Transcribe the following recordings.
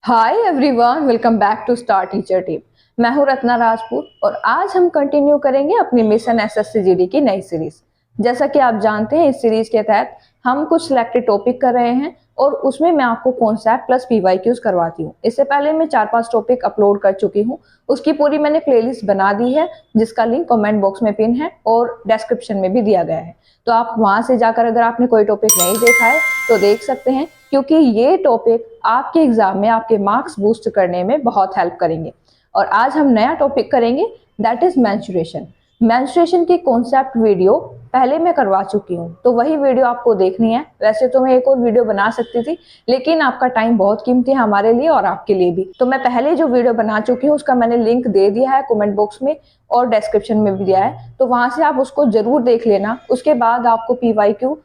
Hi everyone, welcome back to star teacher team. मैं हूं रत्ना राजपूत और आज हम कंटिन्यू करेंगे अपनी मिशन एसएससी जीडी की नई सीरीज। जैसा कि आप जानते हैं, इस सीरीज के तहत हम कुछ सिलेक्टेड टॉपिक कर रहे हैं और उसमें मैं आपको कॉन्सेप्ट प्लस पीवाईक्यूज करवाती हूँ। इससे पहले मैं 4-5 टॉपिक अपलोड कर चुकी हूँ, उसकी पूरी मैंने प्लेलिस्ट बना दी है जिसका लिंक कमेंट बॉक्स में पिन है और डिस्क्रिप्शन में भी दिया गया है। तो आप वहां से जाकर अगर आपने कोई टॉपिक नहीं देखा है तो देख सकते हैं, क्योंकि ये टॉपिक आपके एग्जाम में आपके मार्क्स बूस्ट करने में बहुत हेल्प करेंगे। और आज हम नया टॉपिक करेंगे, दैट इज मेंस्ट्रुएशन। मेंस्ट्रुएशन की कॉन्सेप्ट वीडियो पहले मैं करवा चुकी हूँ, तो वही वीडियो आपको देखनी है। वैसे तो मैं एक और वीडियो बना सकती थी, लेकिन आपका टाइम बहुत कीमती है हमारे लिए और आपके लिए भी। तो मैं पहले जो वीडियो बना चुकी हूँ उसका मैंने लिंक दे दिया है कमेंट बॉक्स में और डिस्क्रिप्शन में भी दिया है, तो वहां से आप उसको जरूर देख लेना। उसके बाद आपको पीवाईक्यू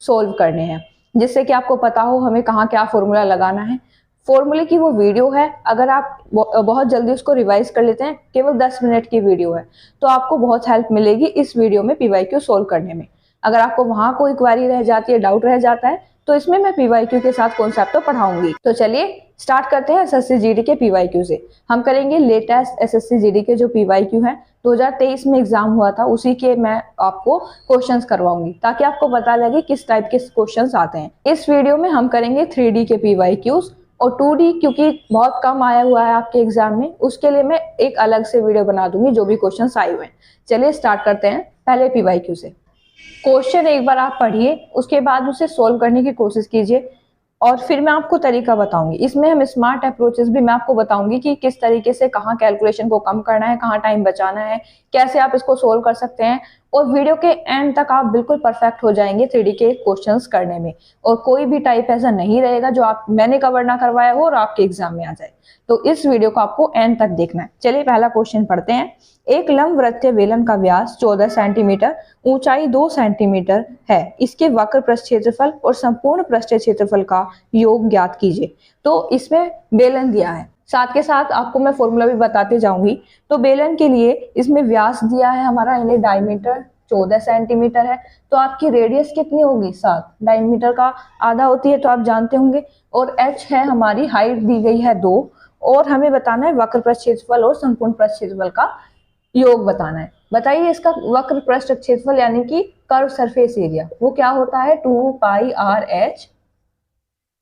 सोल्व करने हैं, जिससे कि आपको पता हो हमें कहाँ क्या फॉर्मूला लगाना है। फॉर्मूले की वो वीडियो है, अगर आप बहुत जल्दी उसको रिवाइज कर लेते हैं, केवल 10 मिनट की वीडियो है, तो आपको बहुत हेल्प मिलेगी इस वीडियो में पीवाईक्यू सोल्व करने में। अगर आपको वहां कोई क्वेरी रह जाती है, डाउट रह जाता है, तो इसमें मैं पीवाईक्यू के साथ कॉन्सेप्ट तो पढ़ाऊंगी। तो चलिए स्टार्ट करते हैं एसएससी जीडी के पीवाईक्यू से। हम करेंगे लेटेस्ट एसएससी जीडी के जो पीवाईक्यू हैं, 2023 में एग्जाम हुआ था, उसी के मैं आपको क्वेश्चंस करवाऊंगी ताकि आपको पता लगे किस टाइप के क्वेश्चंस आते हैं। इस वीडियो में हम करेंगे 3D के पीवाईक्यूज और 2D क्योंकि बहुत कम आया हुआ है आपके एग्जाम में, उसके लिए मैं एक अलग से वीडियो बना दूंगी जो भी क्वेश्चंस आए हुए हैं। चलिए स्टार्ट करते हैं पहले पीवाईक्यू से। क्वेश्चन एक बार आप पढ़िए, उसके बाद उसे सोल्व करने की कोशिश कीजिए और फिर मैं आपको तरीका बताऊंगी। इसमें हम स्मार्ट अप्रोचेस भी मैं आपको बताऊंगी कि किस तरीके से कहाँ कैलकुलेशन को कम करना है, कहाँ टाइम बचाना है, कैसे आप इसको सोल्व कर सकते हैं। और वीडियो के एंड तक आप बिल्कुल परफेक्ट हो जाएंगे 3D के क्वेश्चंस करने में, और कोई भी टाइप ऐसा नहीं रहेगा जो आप मैंने कवर ना करवाया हो और आपके एग्जाम में आ जाए। तो इस वीडियो को आपको एंड तक देखना है। चलिए पहला क्वेश्चन पढ़ते हैं। एक लंबवृत्तीय बेलन का व्यास 14 सेंटीमीटर, ऊंचाई 2 सेंटीमीटर है। इसके वक्र पृष्ठ क्षेत्रफल और संपूर्ण पृष्ठ क्षेत्रफल का योग ज्ञात कीजिए। तो इसमें बेलन दिया है, साथ के साथ आपको मैं फॉर्मूला भी बताते जाऊंगी। तो बेलन के लिए इसमें व्यास दिया है हमारा, यानी डायमीटर 14 सेंटीमीटर है, तो आपकी रेडियस कितनी होगी 7, डायमीटर का आधा होती है तो आप जानते होंगे। और h है हमारी, हाइट दी गई है 2, और हमें बताना है वक्र पृष्ठ क्षेत्रफल और संपूर्ण पृष्ठ क्षेत्रफल का योग बताना है। बताइए इसका वक्र पृष्ठ क्षेत्रफल यानी कि कर्व सरफेस एरिया वो क्या होता है, 2πr(h),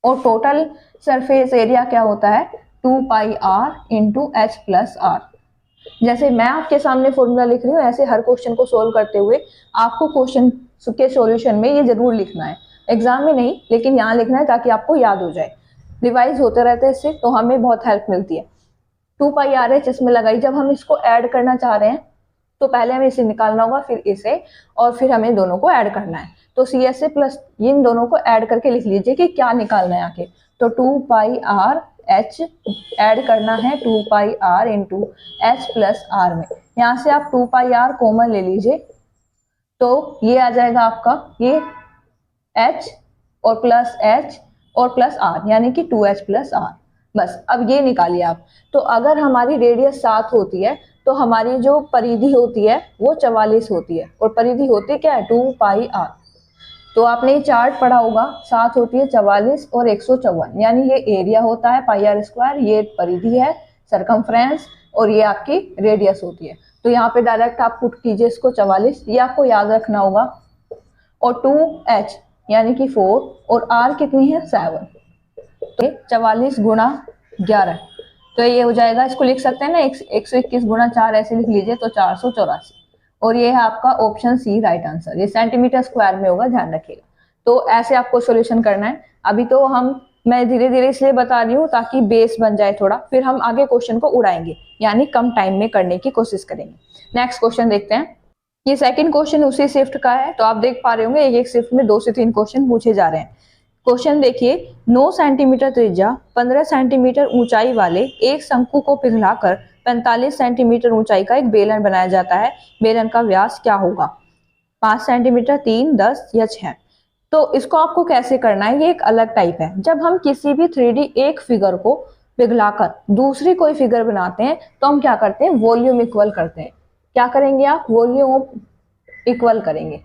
और टोटल सरफेस एरिया क्या होता है, 2πr(h+r). जैसे मैं आपके सामने फॉर्मूला लिख रही हूँ, ऐसे हर क्वेश्चन को सोल्व करते हुए आपको क्वेश्चन के सॉल्यूशन में ये जरूर लिखना है। एग्जाम में नहीं, लेकिन यहाँ लिखना है ताकि आपको याद हो जाए। रिवाइज होते रहते हैं इससे, तो हमें बहुत हेल्प मिलती है। 2πr(h) इसमें लगाई। जब हम इसको ऐड करना चाह रहे हैं तो पहले हमें इसे निकालना होगा, फिर इसे, और फिर हमें दोनों को ऐड करना है। तो CSA प्लस इन दोनों को ऐड करके लिख लीजिए कि क्या निकालना है आके। तो 2πr(h) ऐड करना है 2πr इंटू h+r में। यहाँ से आप 2πr कॉमन ले लीजिए, तो ये आ जाएगा आपका ये h और प्लस h और प्लस r, यानी कि 2h+r। बस अब ये निकालिए आप। तो अगर हमारी रेडियस 7 होती है तो हमारी जो परिधि होती है वो 44 होती है, और परिधि होती क्या है, 2πr। तो आपने ये चार्ट पढ़ा होगा, 7 होती है 44 और 154, यानी ये एरिया होता है πr², ये परिधि है सरकमफ्रेंस, और ये आपकी रेडियस होती है। तो यहाँ पे डायरेक्ट आप पुट कीजिए इसको 44, ये आपको याद रखना होगा। और 2h यानी कि 4, और r कितनी है 7, तो 44 गुणा 11, तो ये हो जाएगा, इसको लिख सकते हैं ना 121 गुणा 4, ऐसे लिख लीजिए, तो 484। और ये है आपका ऑप्शन सी राइट आंसर। ये सेंटीमीटर स्क्वायर में होगा, ध्यान रखिएगा। तो ऐसे आपको सॉल्यूशन करना है। अभी तो मैं धीरे धीरे इसलिए बता रही हूँ ताकि बेस बन जाए थोड़ा, फिर हम आगे क्वेश्चन को उड़ाएंगे, यानी कम टाइम में करने की कोशिश करेंगे। नेक्स्ट क्वेश्चन देखते हैं। ये सेकंड क्वेश्चन उसी शिफ्ट का है, तो आप देख पा रहे होंगे एक एक शिफ्ट में 2 से 3 क्वेश्चन पूछे जा रहे हैं। क्वेश्चन देखिए, 9 सेंटीमीटर त्रिज्या 15 सेंटीमीटर ऊंचाई वाले एक शंकु को पिघलाकर 45 सेंटीमीटर ऊंचाई का एक बेलन बनाया जाता है। बेलन का व्यास क्या होगा, 5 सेंटीमीटर, 3, 10 या 6। तो इसको आपको कैसे करना है, ये एक अलग टाइप है। जब हम किसी भी 3D एक फिगर को पिघलाकर दूसरी कोई फिगर बनाते हैं तो हम क्या करते हैं, वॉल्यूम इक्वल करते हैं। क्या करेंगे आप, वॉल्यूम इक्वल करेंगे।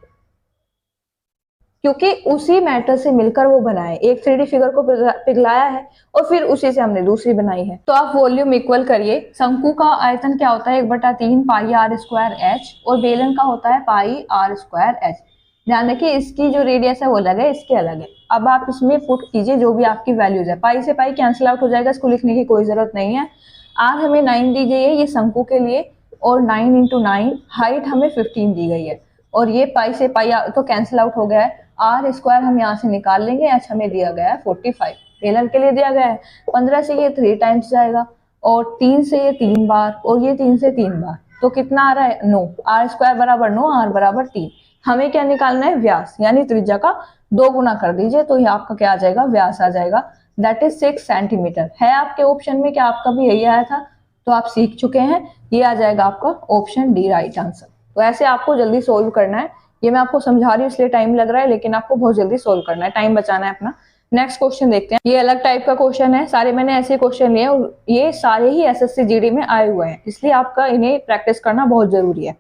क्योंकि उसी मैटर से मिलकर वो बना है, एक 3D फिगर को पिघलाया है और फिर उसी से हमने दूसरी बनाई है। तो आप वॉल्यूम इक्वल करिए। शंकु का आयतन क्या होता है, 1/3 पाई आर स्क्वायर एच, और बेलन का होता है पाई आर स्क्वायर एच। ध्यान रखिए इसकी जो रेडियस है वो अलग है, इसके अलग है। अब आप इसमें पुट कीजिए जो भी आपकी वैल्यूज है, पाई से पाई कैंसिल आउट हो जाएगा, इसको लिखने की कोई जरूरत नहीं है। आर हमें 9 दी गई है ये शंकु के लिए, और 9 इंटू 9 हाइट हमें 15 दी गई है, और ये पाई से पाई तो कैंसिल आउट हो गया है। आर स्क्वायर हम यहाँ से निकाल लेंगे, एच हमें दिया गया है 45, बेलन के लिए दिया गया है। 15 से ये 3 टाइम्स जाएगा, और 3 से ये 3 बार, और ये 3 से 3 बार, तो कितना आ रहा है 9। आर स्क्वायर बराबर 9, आर बराबर 3। हमें क्या निकालना है, व्यास, यानी त्रिज्या का 2 गुना कर दीजिए, तो ये आपका क्या आ जाएगा, व्यास आ जाएगा, दैट इज 6 सेंटीमीटर। है आपके ऑप्शन में, क्या आपका भी यही आया था, तो आप सीख चुके हैं, ये आ जाएगा आपका ऑप्शन डी राइट आंसर। तो ऐसे आपको जल्दी सोल्व करना है, ये मैं आपको समझा रही हूँ इसलिए टाइम लग रहा है, लेकिन आपको बहुत जल्दी सोल्व करना है, टाइम बचाना है अपना। नेक्स्ट क्वेश्चन देखते हैं। ये अलग टाइप का क्वेश्चन है, सारे मैंने ऐसे क्वेश्चन लिए और ये सारे ही एसएससी जीडी में आए हुए हैं, इसलिए आपका इन्हें प्रैक्टिस करना बहुत जरूरी है।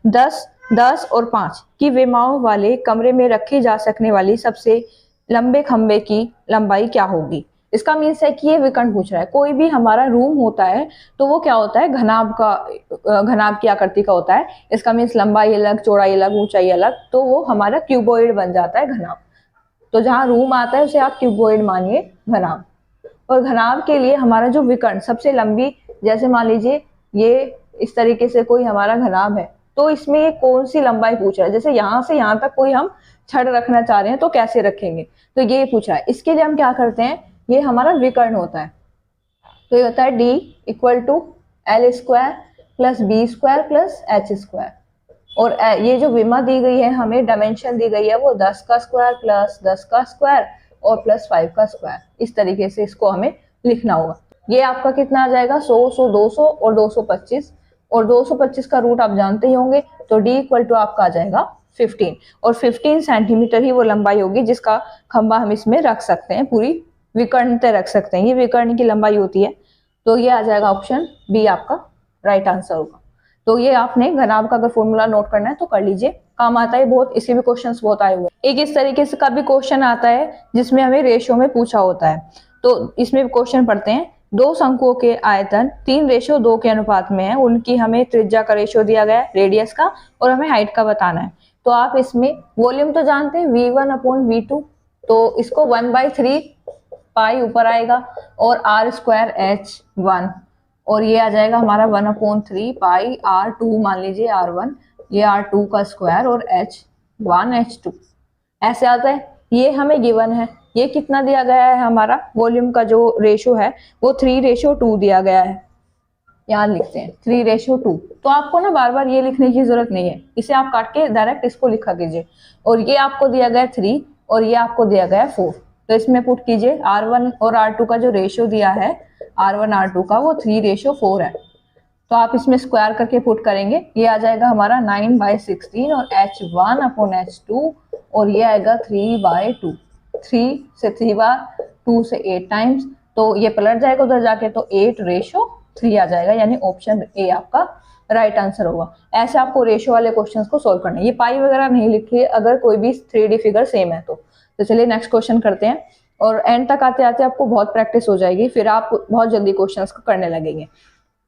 10, 10 और 5 की विमाओं वाले कमरे में रखी जा सकने वाली सबसे लंबे खंबे की लंबाई क्या होगी। इसका मीन्स है कि ये विकर्ण पूछ रहा है। कोई भी हमारा रूम होता है तो वो क्या होता है, घनाभ की आकृति का होता है। इसका मीन्स लंबाई अलग, चौड़ाई अलग, ऊंचाई अलग, तो वो हमारा क्यूबॉइड बन जाता है, घनाभ। तो जहां रूम आता है उसे आप क्यूबॉइड मानिए, घनाभ। और घनाभ के लिए हमारा जो विकर्ण सबसे लंबी, जैसे मान लीजिए ये इस तरीके से कोई हमारा घनाभ है, तो इसमें ये कौन सी लंबाई पूछ रहा है। जैसे यहाँ से यहाँ तक कोई हम छड़ रखना चाह रहे हैं तो कैसे रखेंगे, तो ये पूछ रहा है। इसके लिए हम क्या करते हैं, ये हमारा विकर्ण होता है, तो ये होता है D equal to L square plus B square plus H square. और ये जो विमा दी गई है, हमें डायमेंशन दी गई है वो 10 का स्क्वायर प्लस 10 का स्क्वायर और प्लस 5 का स्क्वायर, इस तरीके से इसको हमें लिखना होगा। ये आपका कितना आ जाएगा, 100, 100, 200 और 225, और 225 का रूट आप जानते ही होंगे, तो D इक्वल टू आपका आ जाएगा 15, और 15 सेंटीमीटर ही वो लंबाई होगी जिसका खंबा हम इसमें रख सकते हैं, पूरी विकर्ण तक रख सकते हैं, ये विकर्ण की लंबाई होती है। तो ये आ जाएगा ऑप्शन बी आपका राइट आंसर होगा। तो ये आपने घनाभ का अगर फॉर्मूला नोट करना है तो कर लीजिए, काम आता है बहुत, इसके भी क्वेश्चंस बहुत आए हुए हैं। एक इस तरीके से का भी क्वेश्चन आता है जिसमें हमें रेशियो में पूछा होता है, तो इसमें क्वेश्चन पढ़ते हैं। दो शंकुओं के आयतन 3:2 के अनुपात में है, उनकी हमें त्रिज्या का रेशियो दिया गया है, रेडियस का, और हमें हाइट का बताना है। तो आप इसमें वॉल्यूम तो जानते हैं V1/V2, तो इसको 1/3 पाई ऊपर आएगा, और आर स्क्वायर H1, और ये आ जाएगा हमारा 1/3 पाई R2, मान लीजिए R1, ये R2 का स्क्वायर, और H1 H2 ऐसे आता है। ये हमें गिवन है, ये कितना दिया गया है, हमारा वॉल्यूम का जो रेशो है वो 3:2 दिया गया है, यहाँ लिखते हैं 3:2। तो आपको ना बार बार ये लिखने की जरूरत नहीं है, इसे आप काट के डायरेक्ट इसको लिखा कीजिए। और ये आपको दिया गया 3 और ये आपको दिया गया 4, तो इसमें पुट कीजिए। R1 और R2 का जो रेशियो दिया है, R1 R2 का, वो 3:4 है, तो आप इसमें स्क्वायर करके पुट करेंगे, ये आ जाएगा हमारा 9/16, और H1/H2, और ये आएगा 3/2, 3 से 3 बार, 2 से 8 टाइम्स, तो ये पलट जाएगा उधर जाके, तो 8:3 आ जाएगा, यानी ऑप्शन ए आपका राइट आंसर होगा। ऐसे आपको रेशियो वाले क्वेश्चंस को सोल्व करना है, ये पाई वगैरह नहीं लिखिए अगर कोई भी 3D फिगर सेम है तो चलिए नेक्स्ट क्वेश्चन करते हैं, और एंड तक आते आते आपको बहुत प्रैक्टिस हो जाएगी, फिर आप बहुत जल्दी क्वेश्चंस को करने लगेंगे।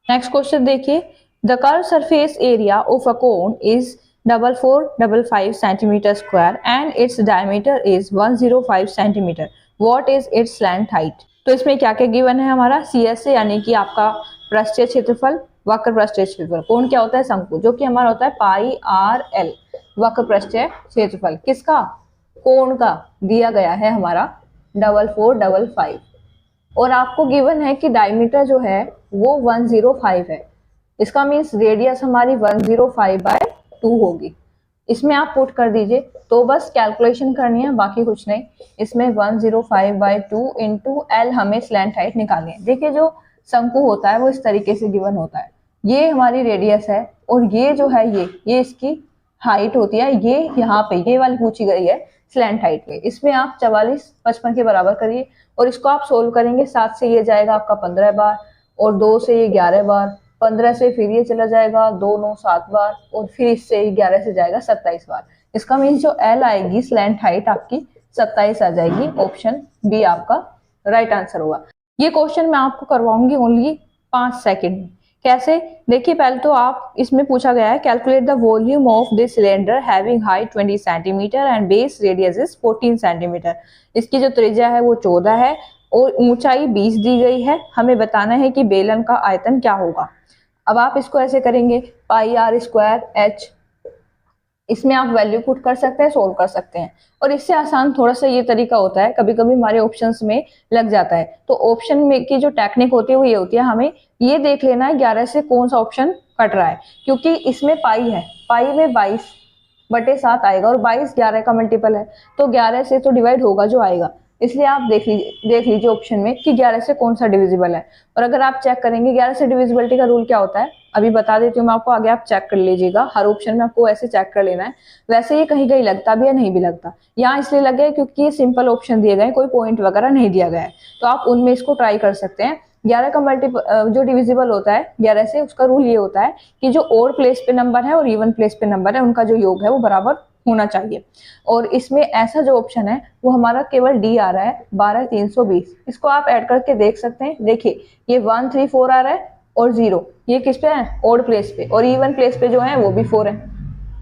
नेक्स्ट क्वेश्चन देखिए, the curve surface area of a cone is 4455 centimetre square and its diameter is 105 centimetre, what is it's slant height. तो इसमें क्या क्या गिवन है, हमारा CS से, यानी कि आपका पृष्ठीय क्षेत्रफल, वक्र पृष्ठीय क्षेत्रफल। कोण क्या होता है, शंकु, जो कि हमारा होता है पाई RL, वक्र पृष्ठीय क्षेत्रफल किसका, कोण का, दिया गया है हमारा 4455, और आपको गिवन है कि डायमीटर जो है वो 105 है, इसका मीन्स रेडियस हमारी 105/2 होगी। इसमें आप पुट कर दीजिए, तो बस कैलकुलेशन करनी है, बाकी कुछ नहीं। इसमें 105/2 इंटू L हमें स्लैंट हाइट निकालनी है। देखिए जो शंकु होता है वो इस तरीके से गिवन होता है, ये हमारी रेडियस है, और ये जो है ये इसकी हाइट होती है, ये यहाँ पे ये वाली पूछी गई है स्लैंट हाइट पे। इसमें आप 4455 के बराबर करिए, और इसको आप सोल्व करेंगे। 7 से ये जाएगा आपका 15 बार, और 2 से ये 11 बार, 15 से फिर ये चला जाएगा 2 9 7 बार, और फिर इससे 11 से जाएगा 27 बार। इसका मीन्स जो एल आएगी स्लैंट हाइट आपकी 27 आ जाएगी। ऑप्शन बी आपका राइट आंसर होगा। ये क्वेश्चन मैं आपको करवाऊंगी ओनली 5 सेकंड में। कैसे? देखिए, पहले तो आप इसमें पूछा गया है calculate the volume of this cylinder having height 20 centimetre and base radius is 14 centimetre. इसकी जो त्रिज्या है वो 14 है और ऊंचाई 20 दी गई है। हमें बताना है कि बेलन का आयतन क्या होगा। अब आप इसको ऐसे करेंगे, पाई आर स्क्वायर एच, इसमें आप वैल्यू पुट कर सकते हैं, सोल्व कर सकते हैं। और इससे आसान थोड़ा सा ये तरीका होता है, कभी कभी हमारे ऑप्शंस में लग जाता है, तो ऑप्शन में की जो टेक्निक होती है वो ये होती है, हमें ये देख लेना है 11 से कौन सा ऑप्शन कट रहा है, क्योंकि इसमें पाई है, पाई में 22/7 आएगा और 22 11 का मल्टीपल है, तो 11 से तो डिवाइड होगा जो आएगा। इसलिए आप देख लीजिए ऑप्शन में कि 11 से कौन सा डिविजिबल है। और अगर आप चेक करेंगे 11 से डिविजिबिलिटी का रूल क्या होता है, अभी बता देती हूँ मैं आपको, आगे आप चेक कर लीजिएगा। हर ऑप्शन में आपको ऐसे चेक कर लेना है। वैसे ये कहीं कहीं लगता भी है, नहीं भी लगता। यहाँ इसलिए लग गया क्योंकि ये सिंपल ऑप्शन दिए गए, कोई पॉइंट वगैरह नहीं दिया गया है, तो आप उनमें इसको ट्राई कर सकते हैं। 11 का मल्टीपल जो डिविजिबल होता है 11 से, उसका रूल ये होता है कि जो ओड प्लेस पे नंबर है और इवन प्लेस पे नंबर है उनका जो योग है वो बराबर होना चाहिए। और इसमें ऐसा जो ऑप्शन है वो हमारा केवल डी आ रहा है 12320। इसको आप ऐड करके देख सकते हैं। देखिए ये 1 3 4 आ रहा है और 0 ये किस पे है, ओड प्लेस पे, और इवन प्लेस पे जो है वो भी 4 है,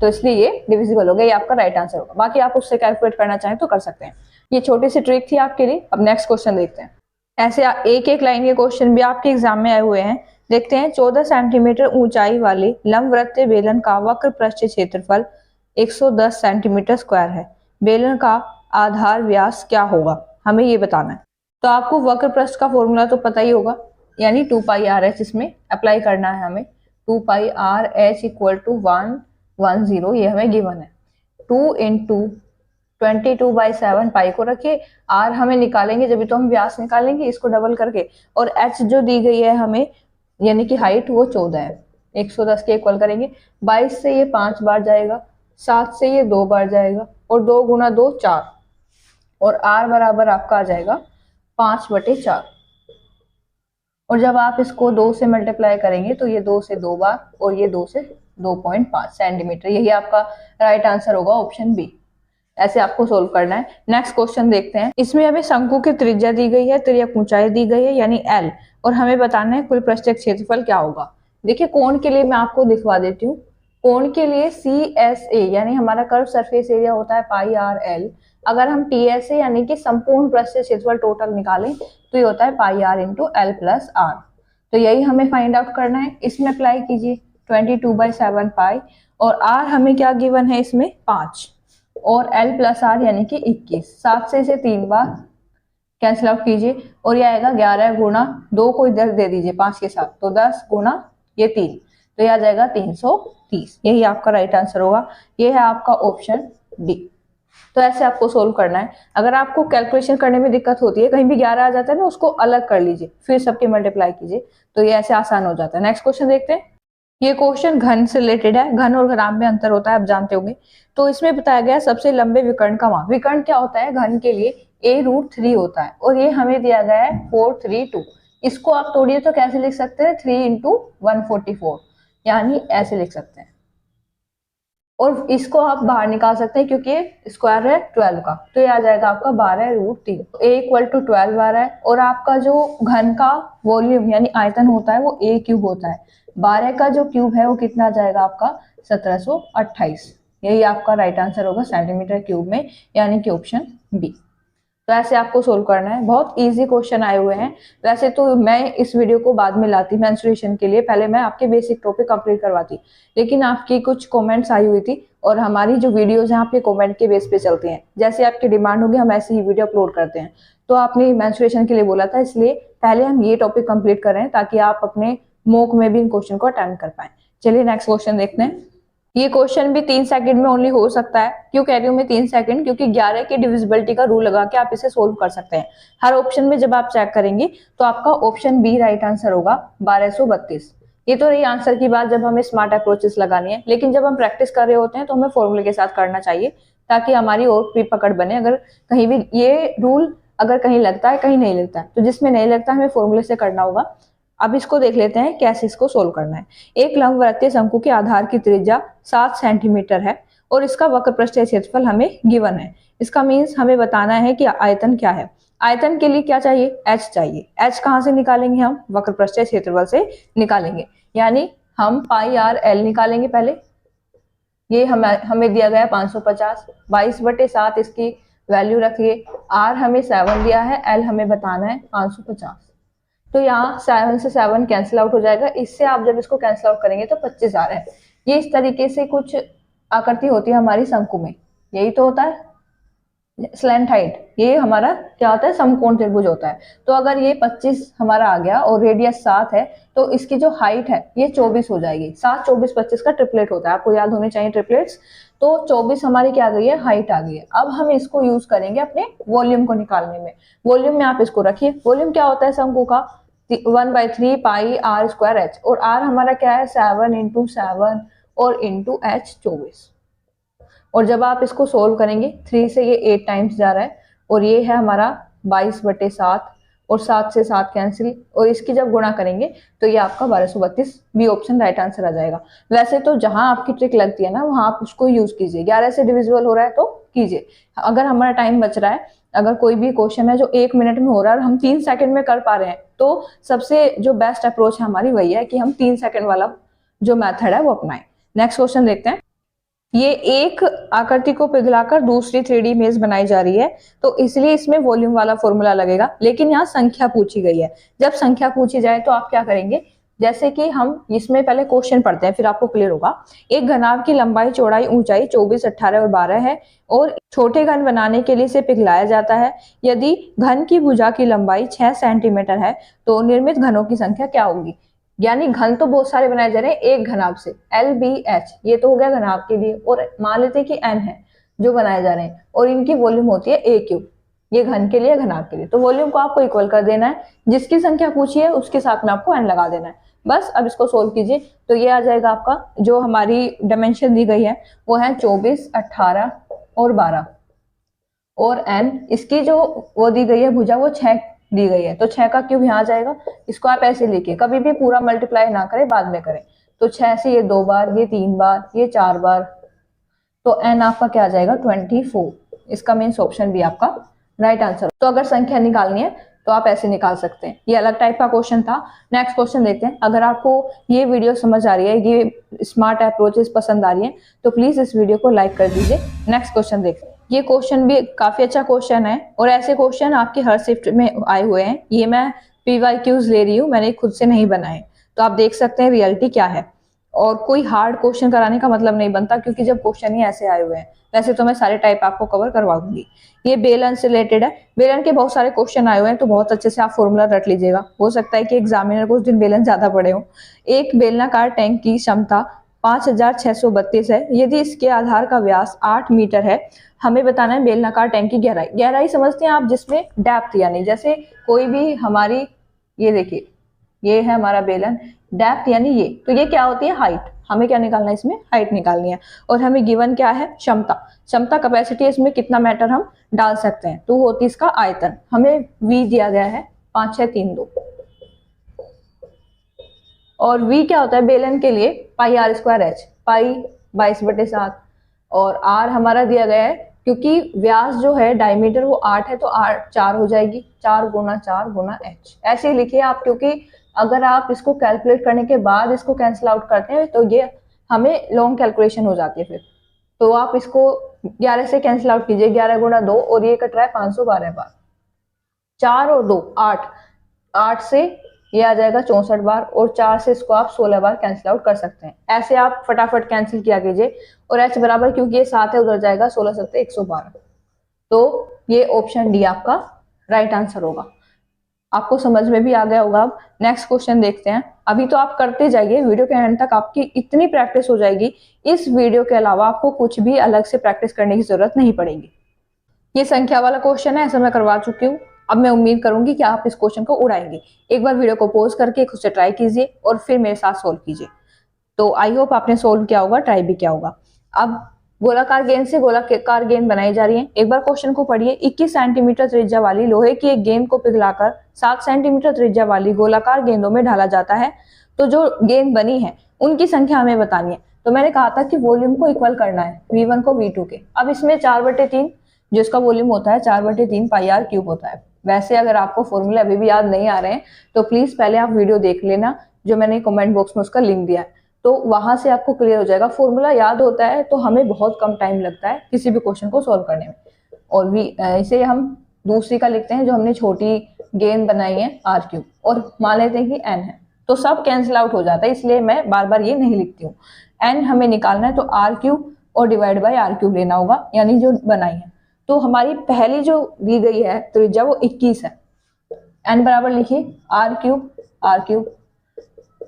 तो इसलिए ये डिविजिबल हो गया। ये आपका राइट आंसर होगा। बाकी आप उससे कैलकुलेट करना चाहें तो कर सकते हैं। ये छोटी सी ट्रिक थी आपके लिए। अब नेक्स्ट क्वेश्चन देखते हैं। ऐसे एक एक लाइन के क्वेश्चन भी आपके एग्जाम में आए हुए हैं। देखते हैं। 14 सेंटीमीटर ऊंचाई वाले लंबवृत्तीय बेलन का वक्र पृष्ठ क्षेत्रफल 110 सेंटीमीटर स्क्वायर है। बेलन का आधार व्यास क्या होगा, हमें ये बताना है। तो आपको वक्र पृष्ठ का फॉर्मूला तो पता ही होगा, यानी 2πRh इसमें अप्लाई करना है हमें। 2πRh इक्वल टू 110, ये हमें गिवन है। 2 इंटू 22/7 पाई को रखिए, आर हमें निकालेंगे जब तो हम व्यास निकालेंगे इसको डबल करके, और एच जो दी गई है हमें यानी कि हाइट वो 14 है। 110 के इक्वल करेंगे। 22 से ये 5 बार जाएगा, 7 से ये 2 बार जाएगा, और 2 गुना 2 4, और आर बराबर आपका आ जाएगा 5/4। और जब आप इसको 2 से मल्टीप्लाई करेंगे तो ये 2 से 2 बार और ये 2 से 2.5 सेंटीमीटर। यही आपका राइट आंसर होगा, ऑप्शन बी। ऐसे आपको सोल्व करना है। नेक्स्ट क्वेश्चन देखते हैं। इसमें हमें शंकु की त्रिज्या दी गई है, तिर्यक ऊंचाई दी गई है यानी एल, और हमें बताना है कुल पृष्ठीय क्षेत्रफल क्या होगा। देखिए कोण के लिए मैं आपको दिखवा देती हूँ। कोण के लिए CSA यानी हमारा कर्व सरफेस एरिया होता है πRL। अगर हम TSA यानी कि संपूर्ण पृष्ठीय क्षेत्रफल टोटल निकालें तो ये होता है πR into L plus R। तो यही हमें फाइंड आउट करना है। इसमें अप्लाई कीजिए 22/7 पाई, और R हमें क्या गिवन है इसमें 5, और L प्लस R यानी कि 21। 7 से इसे 3 बार कैंसिल आउट कीजिए, और ये आएगा 11 गुना 2 को इधर दे दीजिए 5 के साथ, तो 10 गुना ये 3, तो ये आ जाएगा 330। यही आपका राइट आंसर होगा। ये है आपका ऑप्शन डी। तो ऐसे आपको सोल्व करना है। अगर आपको कैलकुलेशन करने में दिक्कत होती है, कहीं भी 11 आ जाता है ना, उसको अलग कर लीजिए, फिर सबके मल्टीप्लाई कीजिए, तो ये ऐसे आसान हो जाता है। नेक्स्ट क्वेश्चन देखते हैं। ये क्वेश्चन घन से रिलेटेड है। घन और घनाभ में अंतर होता है, आप जानते होंगे। तो इसमें बताया गया सबसे लंबे विकर्ण का मान। विकर्ण क्या होता है घन के लिए, a√3 होता है, और ये हमें दिया गया है 432। इसको आप तोड़िए तो कैसे लिख सकते हैं, 3 इंटू 144, यानी ऐसे लिख सकते हैं। और इसको आप बाहर निकाल सकते हैं क्योंकि ये स्क्वायर है 12 का, तो ये आ जाएगा आपका 12√3। a इक्वल टू 12 आ रहा है, और आपका जो घन का वॉल्यूम यानी आयतन होता है वो a³ होता है। 12 का जो क्यूब है वो कितना आ जाएगा आपका 1728। यही आपका राइट आंसर होगा सेंटीमीटर क्यूब में, यानी कि ऑप्शन बी। तो ऐसे आपको सोल्व करना है। बहुत इजी क्वेश्चन आए हुए हैं। वैसे तो मैं इस वीडियो को बाद में लाती मेंस्ट्रुएशन के लिए, पहले मैं आपके बेसिक टॉपिक कंप्लीट करवाती, लेकिन आपकी कुछ कमेंट्स आई हुई थी, और हमारी जो वीडियोस हैं आपके कमेंट के बेस पे चलती हैं। जैसे आपकी डिमांड होगी हम ऐसे ही वीडियो अपलोड करते हैं। तो आपने मेंस्ट्रुएशन के लिए बोला था, इसलिए पहले हम ये टॉपिक कंप्लीट कर रहे हैं ताकि आप अपने मॉक में भी इन क्वेश्चन को अटेंड कर पाए। चलिए नेक्स्ट क्वेश्चन देखते हैं। ये क्वेश्चन भी 3 सेकंड में ओनली हो सकता है। क्यों कह रही हूँ मैं 3 सेकंड, क्योंकि 11 की डिविजिबिलिटी का रूल लगा के आप इसे सोल्व कर सकते हैं। हर ऑप्शन में जब आप चेक करेंगे तो आपका ऑप्शन बी राइट आंसर होगा 1232। ये तो रही आंसर की बात जब हमें स्मार्ट अप्रोचेस लगानी है, लेकिन जब हम प्रैक्टिस कर रहे होते हैं तो हमें फॉर्मूले के साथ करना चाहिए ताकि हमारी और भी पकड़ बने। अगर कहीं भी ये रूल अगर कहीं लगता है कहीं नहीं लगता है, तो जिसमें नहीं लगता हमें फॉर्मूले से करना होगा। अब इसको देख लेते हैं कैसे इसको सोल्व करना है। एक लंबवृत्तीय शंकु के आधार की त्रिज्या 7 सेंटीमीटर है और इसका वक्र पृष्ठीय क्षेत्रफल हमें गिवन है। इसका मीन्स हमें बताना है कि आयतन क्या है। आयतन के लिए क्या चाहिए, h चाहिए। h कहाँ से निकालेंगे, हम वक्र पृष्ठीय क्षेत्रफल से निकालेंगे। यानी हम पाई आर एल निकालेंगे पहले। ये हमें दिया गया 550, 22/7 इसकी वैल्यू रखिए। r हमें 7 दिया है, l हमें बताना है 550। तो यहाँ 7 से 7 कैंसिल आउट हो जाएगा। इससे आप जब इसको कैंसिल आउट करेंगे तो 25 आ रहा है। ये इस तरीके से कुछ आकृति होती है हमारी शंकु में, यही तो होता है स्लैंट हाइट। ये हमारा क्या होता है, समकोण त्रिभुज होता है। तो अगर ये 25 हमारा आ गया और रेडियस 7 है तो इसकी जो हाइट है ये 24 हो जाएगी। 7, 24, 25 का ट्रिपलेट होता है, आपको याद होने चाहिए ट्रिपलेट्स। तो 24 हमारी क्या आ गई है, हाइट आ गई है। अब हम इसको यूज करेंगे अपने वॉल्यूम को निकालने में। वॉल्यूम में आप इसको रखिए। वॉल्यूम क्या होता है शंकु का, 1/3 पाई आर स्क्वायर एच, और आर हमारा क्या है 7 × 7 और इंटू एच 24। और जब आप इसको सोल्व करेंगे 3 से ये 8 टाइम्स जा रहा है और ये है हमारा 22/7 और 7 से 7 कैंसिल, और इसकी जब गुणा करेंगे तो ये आपका 1232 बी ऑप्शन राइट आंसर आ जाएगा। वैसे तो जहां आपकी ट्रिक लगती है ना वहां आप उसको यूज कीजिए। 11 से डिविजिबल हो रहा है तो कीजिए। अगर हमारा टाइम बच रहा है, अगर कोई भी क्वेश्चन है जो 1 मिनट में हो रहा है और हम 3 सेकंड में कर पा रहे हैं, तो सबसे जो बेस्ट अप्रोच है हमारी वही है कि हम 3 सेकंड वाला जो मेथड है वो अपनाएं। नेक्स्ट क्वेश्चन देखते हैं। ये एक आकृति को पिघलाकर दूसरी 3D इमेज बनाई जा रही है, तो इसलिए इसमें वॉल्यूम वाला फॉर्मूला लगेगा। लेकिन यहाँ संख्या पूछी गई है। जब संख्या पूछी जाए तो आप क्या करेंगे, जैसे कि हम इसमें पहले क्वेश्चन पढ़ते हैं फिर आपको क्लियर होगा। एक घनाभ की लंबाई, चौड़ाई, ऊंचाई 24, 18 और 12 है और छोटे घन बनाने के लिए इसे पिघलाया जाता है। यदि घन की भुजा की लंबाई 6 सेंटीमीटर है तो निर्मित घनों की संख्या क्या होगी। यानी घन तो बहुत सारे बनाए जा रहे हैं एक घनाभ से, LBH ये तो हो गया घनाभ के लिए, और मान लेते हैं कि N है जो बनाए जा रहे हैं और इनकी वॉल्यूम होती है AQ। ये घन के लिए, घनाभ के लिए। तो वॉल्यूम को आपको इक्वल कर देना है, जिसकी संख्या पूछी है उसके साथ में आपको N लगा देना है। बस अब इसको सोल्व कीजिए तो ये आ जाएगा आपका जो हमारी डायमेंशन दी गई है वो है 24, 18 और 12, और N इसकी जो वो दी गई है भुजा वो 6 दी गई है। तो 6 का क्यूब यहाँ जाएगा। इसको आप ऐसे लिखिए, कभी भी पूरा मल्टीप्लाई ना करें, बाद में करें। तो 6 से ये 2 बार, ये 3 बार, ये 4 बार, तो n आपका क्या आ जाएगा 24। इसका मीन्स ऑप्शन भी आपका राइट आंसर। तो अगर संख्या निकालनी है तो आप ऐसे निकाल सकते हैं। ये अलग टाइप का क्वेश्चन था। नेक्स्ट क्वेश्चन देखते हैं। अगर आपको ये वीडियो समझ आ रही है, ये स्मार्ट अप्रोचेस पसंद आ रही है, तो प्लीज इस वीडियो को लाइक कर दीजिए। नेक्स्ट क्वेश्चन देखते हैं। ये क्वेश्चन भी काफी अच्छा क्वेश्चन है और ऐसे क्वेश्चन आपकी हर शिफ्ट में आए हुए हैं। ये मैं PYQs ले रही हूँ, मैंने खुद से नहीं बनाए। तो आप देख सकते हैं रियलिटी क्या है। और कोई हार्ड क्वेश्चन कराने का मतलब नहीं बनता, क्योंकि जब क्वेश्चन ही ऐसे आए हुए हैं। वैसे तो मैं सारे टाइप आपको कवर करवा दूंगी। ये बेलन से रिलेटेड है। बेलन के बहुत सारे क्वेश्चन आए हुए हैं, तो बहुत अच्छे से आप फॉर्मूला रट लीजिएगा। हो सकता है कि एग्जामिनर को उस दिन बेलन ज्यादा पड़े हो। एक बेलनाकार टैंक की क्षमता 5632 है। यदि इसके आधार का व्यास 8 मीटर है, हमें बताना है बेलनाकार टैंक की गहराई। गहराई समझते हैं आप, जिसमें डेप्थ, यानी जैसे कोई भी हमारी, ये देखिए ये है हमारा बेलन, डेप्थ यानी ये, तो ये क्या होती है हाइट। हमें क्या निकालना है, इसमें हाइट निकालनी है। और हमें गिवन क्या है, क्षमता। क्षमता कैपेसिटी, इसमें कितना मैटर हम डाल सकते हैं, तो होती इसका आयतन। हमें V दिया गया है 5632, और V क्या होता है बेलन के लिए पाई आर स्क्वायर एच, पाई 22/7, और R हमारा दिया गया है क्योंकि व्यास जो है डायमीटर वो 8 है, तो R 4 हो जाएगी, 4 × 4 × H। ऐसे ही लिखिए आप, क्योंकि अगर आप इसको कैलकुलेट करने के बाद इसको कैंसिल आउट करते हैं तो ये हमें लॉन्ग कैलकुलेशन हो जाती है फिर। तो आप इसको 11 से कैंसिल आउट कीजिए, 11 × 2, और ये कट रहा है 512 बार। 4 और 2 8, 8 से ये आ जाएगा 64 बार, और 4 से इसको आप 16 बार कैंसिल आउट कर सकते हैं। ऐसे आप फटाफट कैंसिल किया कीजिए। और H बराबर, क्योंकि ये 7 है, उधर जाएगा 16 7 112। तो ये ऑप्शन डी आपका राइट आंसर होगा। आपको समझ में भी आ गया होगा। अब नेक्स्ट क्वेश्चन देखते हैं। अभी तो आप करते जाइए, वीडियो के एंड तक आपकी इतनी प्रैक्टिस हो जाएगी, इस वीडियो के अलावा आपको कुछ भी अलग से प्रैक्टिस करने की जरूरत नहीं पड़ेगी। ये संख्या वाला क्वेश्चन है, ऐसा मैं करवा चुकी हूँ। अब मैं उम्मीद करूंगी कि आप इस क्वेश्चन को उड़ाएंगे। एक बार वीडियो को पॉज करके खुद से ट्राई कीजिए और फिर मेरे साथ सोल्व कीजिए। तो आई होप आपने सोल्व किया होगा, ट्राई भी किया होगा। अब गोलाकार गेंद से गोलाकार गेंद बनाई जा रही है। एक बार क्वेश्चन को पढ़िए। 21 सेंटीमीटर त्रिज्या वाली लोहे की एक गेंद को पिघलाकर 7 सेंटीमीटर त्रिज्या वाली गोलाकार गेंदों में ढाला जाता है। तो जो गेंद बनी है उनकी संख्या हमें बतानी है। तो मैंने कहा था कि वॉल्यूम को इक्वल करना है V1 को V2 के। अब इसमें 4/3 जो इसका वॉल्यूम होता है 4/3 पाई आर क्यूब होता है। वैसे अगर आपको फॉर्मूला अभी भी याद नहीं आ रहे हैं तो प्लीज पहले आप वीडियो देख लेना, जो मैंने कमेंट बॉक्स में उसका लिंक दिया है, तो वहां से आपको क्लियर हो जाएगा। फॉर्मूला याद होता है तो हमें बहुत कम टाइम लगता है किसी भी क्वेश्चन को सोल्व करने में। और भी इसे हम दूसरी का लिखते हैं जो हमने छोटी गेंद बनाई है आर क्यूब, और मान लेते हैं कि एन है, तो सब कैंसिल आउट हो जाता है, इसलिए मैं बार बार ये नहीं लिखती हूँ। एन हमें निकालना है तो आर क्यूब और डिवाइड बाय आर क्यूब लेना होगा, यानी जो बनाई है। तो हमारी पहली जो दी गई है त्रिज्या वो 21 है। एन बराबर लिखिए आर क्यूब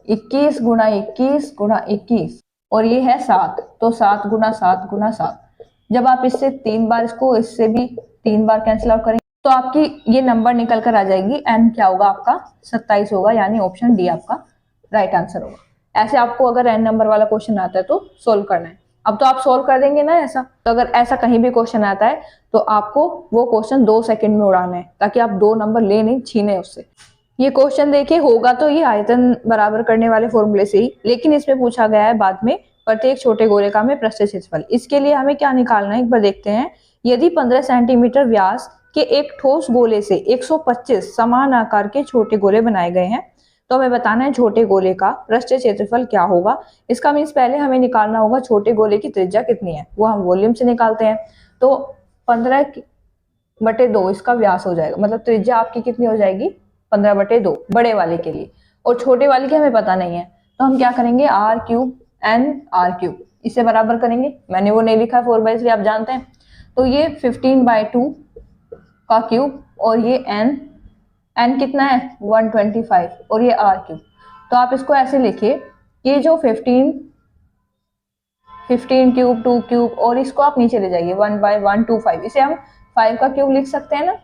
21 गुणा 21 गुणा 21, और ये है 7, तो 7 गुणा 7 गुणा 7। जब आप इससे 3 बार इसको इससे भी 3 बार कैंसिल आउट करेंगे तो आपकी ये नंबर निकल कर आ जाएगी। एन क्या होगा आपका 27 होगा, यानी ऑप्शन डी आपका राइट आंसर होगा। ऐसे आपको अगर एन नंबर वाला क्वेश्चन आता है तो सोल्व करना है। अब तो आप सोल्व कर देंगे ना ऐसा, तो अगर ऐसा कहीं भी क्वेश्चन आता है तो आपको वो क्वेश्चन 2 सेकंड में उड़ाना है, ताकि आप 2 नंबर ले नहीं छीने उससे। ये क्वेश्चन देखिए होगा तो ये आयतन बराबर करने वाले फॉर्मूले से ही, लेकिन इसमें पूछा गया है बाद में प्रत्येक छोटे गोलेका में पृष्ठ क्षेत्रफल। इसके लिए हमें क्या निकालना है एक बार देखते हैं। यदि 15 सेंटीमीटर व्यास के एक ठोस गोले से 125 समान आकार के छोटे गोले बनाए गए हैं, तो हमें बताना है छोटे गोले का पृष्ठ क्षेत्रफल क्या होगा। इसका मीन्स पहले हमें निकालना होगा छोटे गोले की त्रिज्या कितनी है, वो हम वॉल्यूम से निकालते हैं। तो 15/2 इसका व्यास हो जाएगा, मतलब त्रिज्या आपकी कितनी हो जाएगी 15/2 बड़े वाले के लिए, और छोटे वाले की हमें पता नहीं है। तो हम क्या करेंगे R cube and R cube इसे बराबर करेंगे। मैंने वो नहीं लिखा 4/3 आप जानते हैं। तो ये 15/2 का क्यूब, और ये एन कितना है 125, और ये आर क्यूब। तो आप इसको ऐसे लिखिए, ये जो 15 क्यूब 2 क्यूब, और इसको आप नीचे ले जाइए 1/125, इसे हम 5 का क्यूब लिख सकते हैं ना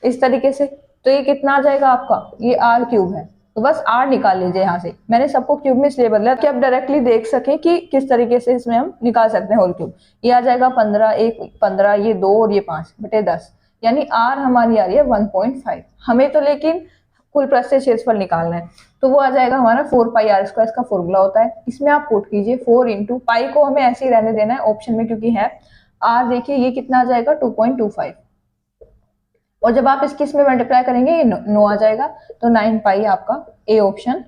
इस तरीके से। तो ये कितना आ जाएगा आपका, ये आर क्यूब है। तो बस आर निकाल लीजिए यहाँ से। मैंने सबको क्यूब में इसलिए बदला कि आप डायरेक्टली देख सकें कि किस तरीके से इसमें हम निकाल सकते हैं होल क्यूब। ये आ जाएगा 15, 15, ये 2 और ये 5/10, यानी आर हमारी आ रही है 1.5। हमें तो लेकिन कुल पृष्ठ क्षेत्रफल निकालना है, तो वो आ जाएगा हमारा 4πr²। इसका फॉर्मूला होता है, इसमें आप पुट कीजिए 4 इंटू पाई को हमें ऐसे ही रहने देना है ऑप्शन में क्योंकि है आर। देखिए ये कितना आ जाएगा 2.25, और जब आप इसकी इसमें मल्टीप्लाई करेंगे ये 9 आ जाएगा, तो 9π आपका ए ऑप्शन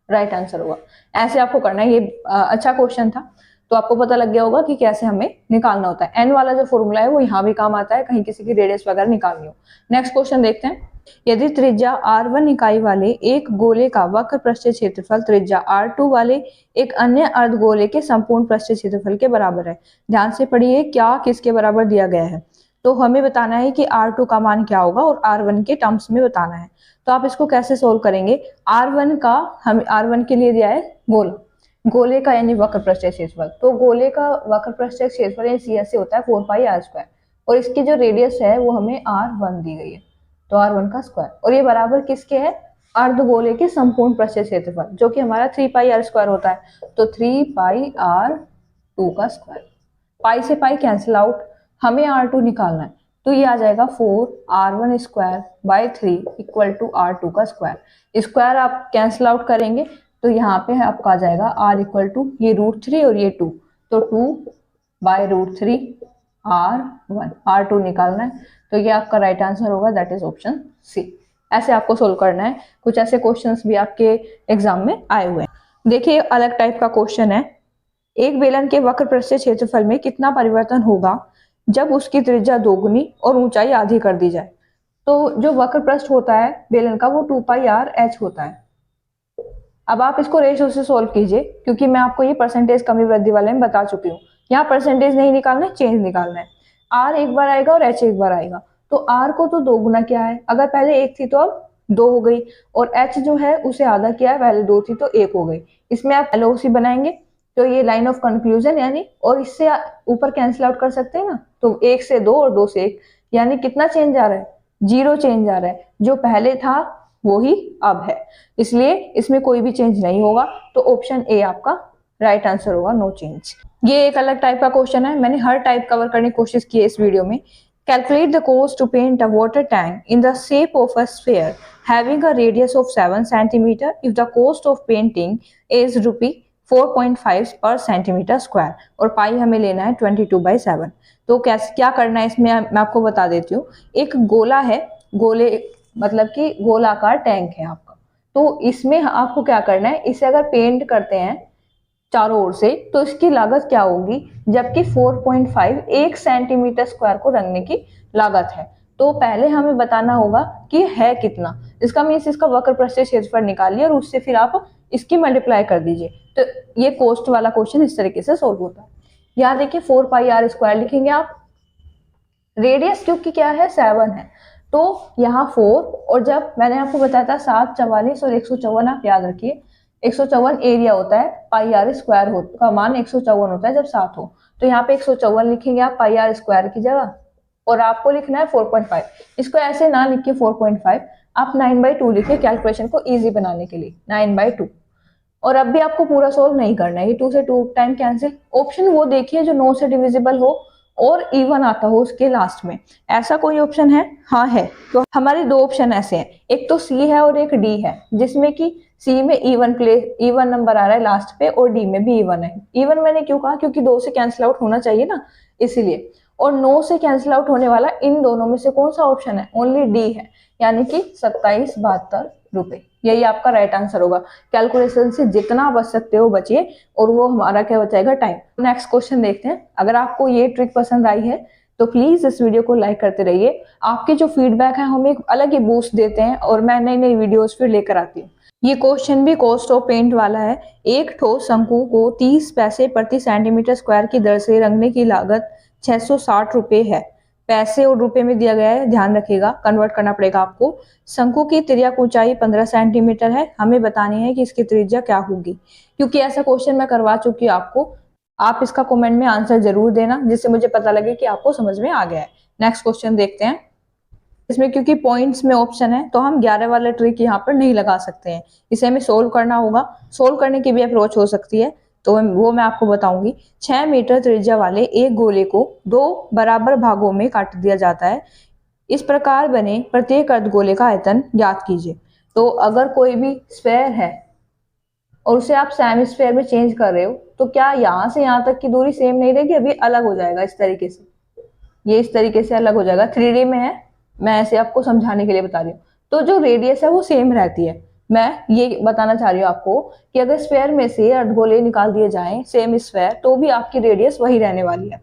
राइट आंसर होगा। ऐसे आपको करना है। ये अच्छा क्वेश्चन था, तो आपको पता लग गया होगा कि कैसे हमें निकालना होता है। एन वाला जो फॉर्मूला है वो यहाँ भी काम आता है, कहीं किसी की रेडियस वगैरह निकालनी हो। नेक्स्ट क्वेश्चन देखते हैं। यदि त्रिज्या r1 इकाई वाले एक गोले का वक्र पृष्ठ क्षेत्रफल त्रिज्या r2 वाले एक अन्य अर्धगोले के संपूर्ण पृष्ठ क्षेत्रफल के बराबर है। ध्यान से पढ़िए क्या किसके बराबर दिया गया है। तो हमें बताना है कि R2 का मान क्या होगा और R1 के टर्म्स में बताना है। तो आप इसको कैसे सोल्व करेंगे। R1 का हम R1 के लिए दिया है गोला, गोले का यानी वक्र पृष्ठ क्षेत्रफल। तो गोले का वक्र पृष्ठ क्षेत्रफल CS से होता है 4πr², और इसकी जो रेडियस है वो हमें R1 दी गई है, तो R1 का स्क्वायर। और ये बराबर किसके है, अर्धगोले के संपूर्ण पृष्ठ क्षेत्रफल, जो कि हमारा 3πr² होता है। तो 3πr2 का स्क्वायर। पाई से पाई कैंसिल आउट, हमें R2 निकालना है, तो ये आ जाएगा 4r1²/3 इक्वल टू R2 का स्क्वायर। स्क्वायर आप कैंसिल आउट करेंगे तो यहाँ पे आपका आ जाएगा R इक्वल टू ये √3 और ये 2, तो 2/√3 R1। R2 निकालना है, तो ये आपका राइट आंसर होगा, दैट इज ऑप्शन सी। ऐसे आपको सोल्व करना है। कुछ ऐसे क्वेश्चंस भी आपके एग्जाम में आए हुए हैं। देखिए अलग टाइप का क्वेश्चन है। एक बेलन के वक्र पृष्ठ क्षेत्रफल में कितना परिवर्तन होगा जब उसकी त्रिज्या दोगुनी और ऊंचाई आधी कर दी जाए। तो जो वक्र पृष्ठ होता है बेलन का वो 2πr(h) होता है। अब आप इसको रेशो से सोल्व कीजिए, क्योंकि मैं आपको ये परसेंटेज कमी वृद्धि वाले में बता चुकी हूँ। यहाँ परसेंटेज नहीं निकालना है, चेंज निकालना है। r एक बार आएगा और h एक बार आएगा, तो r को तो 2 गुना किया है, अगर पहले 1 थी तो अब 2 हो गई, और h जो है उसे आधा किया है, पहले 2 थी तो 1 हो गई। इसमें आप LOC बनाएंगे तो ये लाइन ऑफ कंक्लूजन यानी, और इससे ऊपर कैंसिल आउट कर सकते हैं ना, तो 1 से 2 और 2 से 1, यानी कितना चेंज आ रहा है, 0 चेंज आ रहा है। जो पहले था वो ही अब है, इसलिए इसमें कोई भी चेंज नहीं होगा, तो ऑप्शन ए आपका राइट आंसर होगा, नो चेंज। ये एक अलग टाइप का क्वेश्चन है, मैंने हर टाइप कवर करने की कोशिश की है इस वीडियो में। Calculate the cost to paint a water tank in the shape of a sphere having a radius of 7 cm if the cost of painting is 4.5 पर सेंटीमीटर स्क्वायर और पाई हमें लेना है 22/7। तो क्या करना है इसमें, मैं आपको बता देती हूँ। एक गोला है, गोले मतलब कि गोलाकार टैंक है आपका, तो इसमें आपको क्या करना है, इसे अगर पेंट करते हैं चारों ओर से तो इसकी लागत क्या होगी, जबकि 4.5 1 सेंटीमीटर स्क्वायर को रंगने की लागत है। तो पहले हमें बताना होगा कि है कितना, इसका मीन्स इसका वक्र प्रस्थ क्षेत्रफल निकालिए और उससे फिर आप इसकी मल्टीप्लाई कर दीजिए। तो ये कोस्ट वाला क्वेश्चन इस तरीके से सोल्व होता है। यहाँ देखिए 4πr² लिखेंगे आप, रेडियस क्योंकि क्या है 7 है, तो यहाँ 4, और जब मैंने आपको बताया था 7, 44 और 154, आप याद रखिए 154 एरिया होता है, πr² का मान 154 होता है जब 7 हो, तो यहाँ पे 154 लिखेंगे आप πr² की जगह, और आपको लिखना है 4.5। इसको ऐसे ना लिखिए 4.5, आप 9/2 लिखिए कैलकुलेशन को इजी बनाने के लिए, 9/2। और अब भी आपको पूरा सोल्व नहीं करना है, ये 2 से 2 टाइम कैंसिल। ऑप्शन वो देखिए जो 9 से डिविजिबल हो और इवन आता हो उसके लास्ट में, ऐसा कोई ऑप्शन है? हाँ है। तो हमारे दो ऑप्शन ऐसे हैं, एक तो सी है और एक डी है, जिसमें कि सी में इवन नंबर आ रहा है लास्ट पे और डी में भी इवन है। इवन मैंने क्यों कहा, क्योंकि 2 से कैंसिल आउट होना चाहिए ना, इसीलिए। और 9 से कैंसिल आउट होने वाला इन दोनों में से कौन सा ऑप्शन है? ओनली डी है, यानी कि 2772 रुपए, यही आपका राइट आंसर होगा। कैलकुलेशन से जितना बच सकते हो बचिए, और वो हमारा क्या बचाएगा? टाइम। नेक्स्ट क्वेश्चन देखते हैं। अगर आपको ये ट्रिक पसंद आई है तो प्लीज इस वीडियो को लाइक करते रहिए। आपके जो फीडबैक है हमें एक अलग ही बूस्ट देते हैं और मैं नई नई वीडियोस फिर लेकर आती हूँ। ये क्वेश्चन भी कॉस्ट ऑफ पेंट वाला है। एक ठोस शंकु को 30 पैसे प्रति सेंटीमीटर स्क्वायर की दर से रंगने की लागत 660 रुपए है। पैसे और रुपए में दिया गया है, ध्यान रखिएगा, कन्वर्ट करना पड़ेगा आपको। शंकु की तिर्यक ऊंचाई 15 सेंटीमीटर है, हमें बतानी है कि इसकी त्रिज्या क्या होगी। क्योंकि ऐसा क्वेश्चन मैं करवा चुकी हूँ आपको, आप इसका कमेंट में आंसर जरूर देना, जिससे मुझे पता लगे कि आपको समझ में आ गया है। नेक्स्ट क्वेश्चन देखते हैं। इसमें क्योंकि पॉइंट्स में ऑप्शन है तो हम 11 वाला ट्रिक यहाँ पर नहीं लगा सकते हैं, इसे हमें सोल्व करना होगा। सोल्व करने की भी अप्रोच हो सकती है, तो वो मैं आपको बताऊंगी। 6 मीटर त्रिज्या वाले एक गोले को 2 बराबर भागों में काट दिया जाता है। इस प्रकार बने प्रत्येक अर्धगोले का आयतन ज्ञात कीजिए। तो अगर कोई भी स्फेयर है और उसे आप सेमी स्फेयर में चेंज कर रहे हो, तो क्या यहाँ से यहाँ तक की दूरी सेम नहीं रहेगी? अभी अलग हो जाएगा इस तरीके से, ये इस तरीके से अलग हो जाएगा। 3D में है, मैं ऐसे आपको समझाने के लिए बता रही हूँ। तो जो रेडियस है वो सेम रहती है। मैं ये बताना चाह रही हूँ आपको कि अगर स्फेयर में से अर्धगोले निकाल दिए जाएं सेम स्फेयर, तो भी आपकी रेडियस वही रहने वाली है।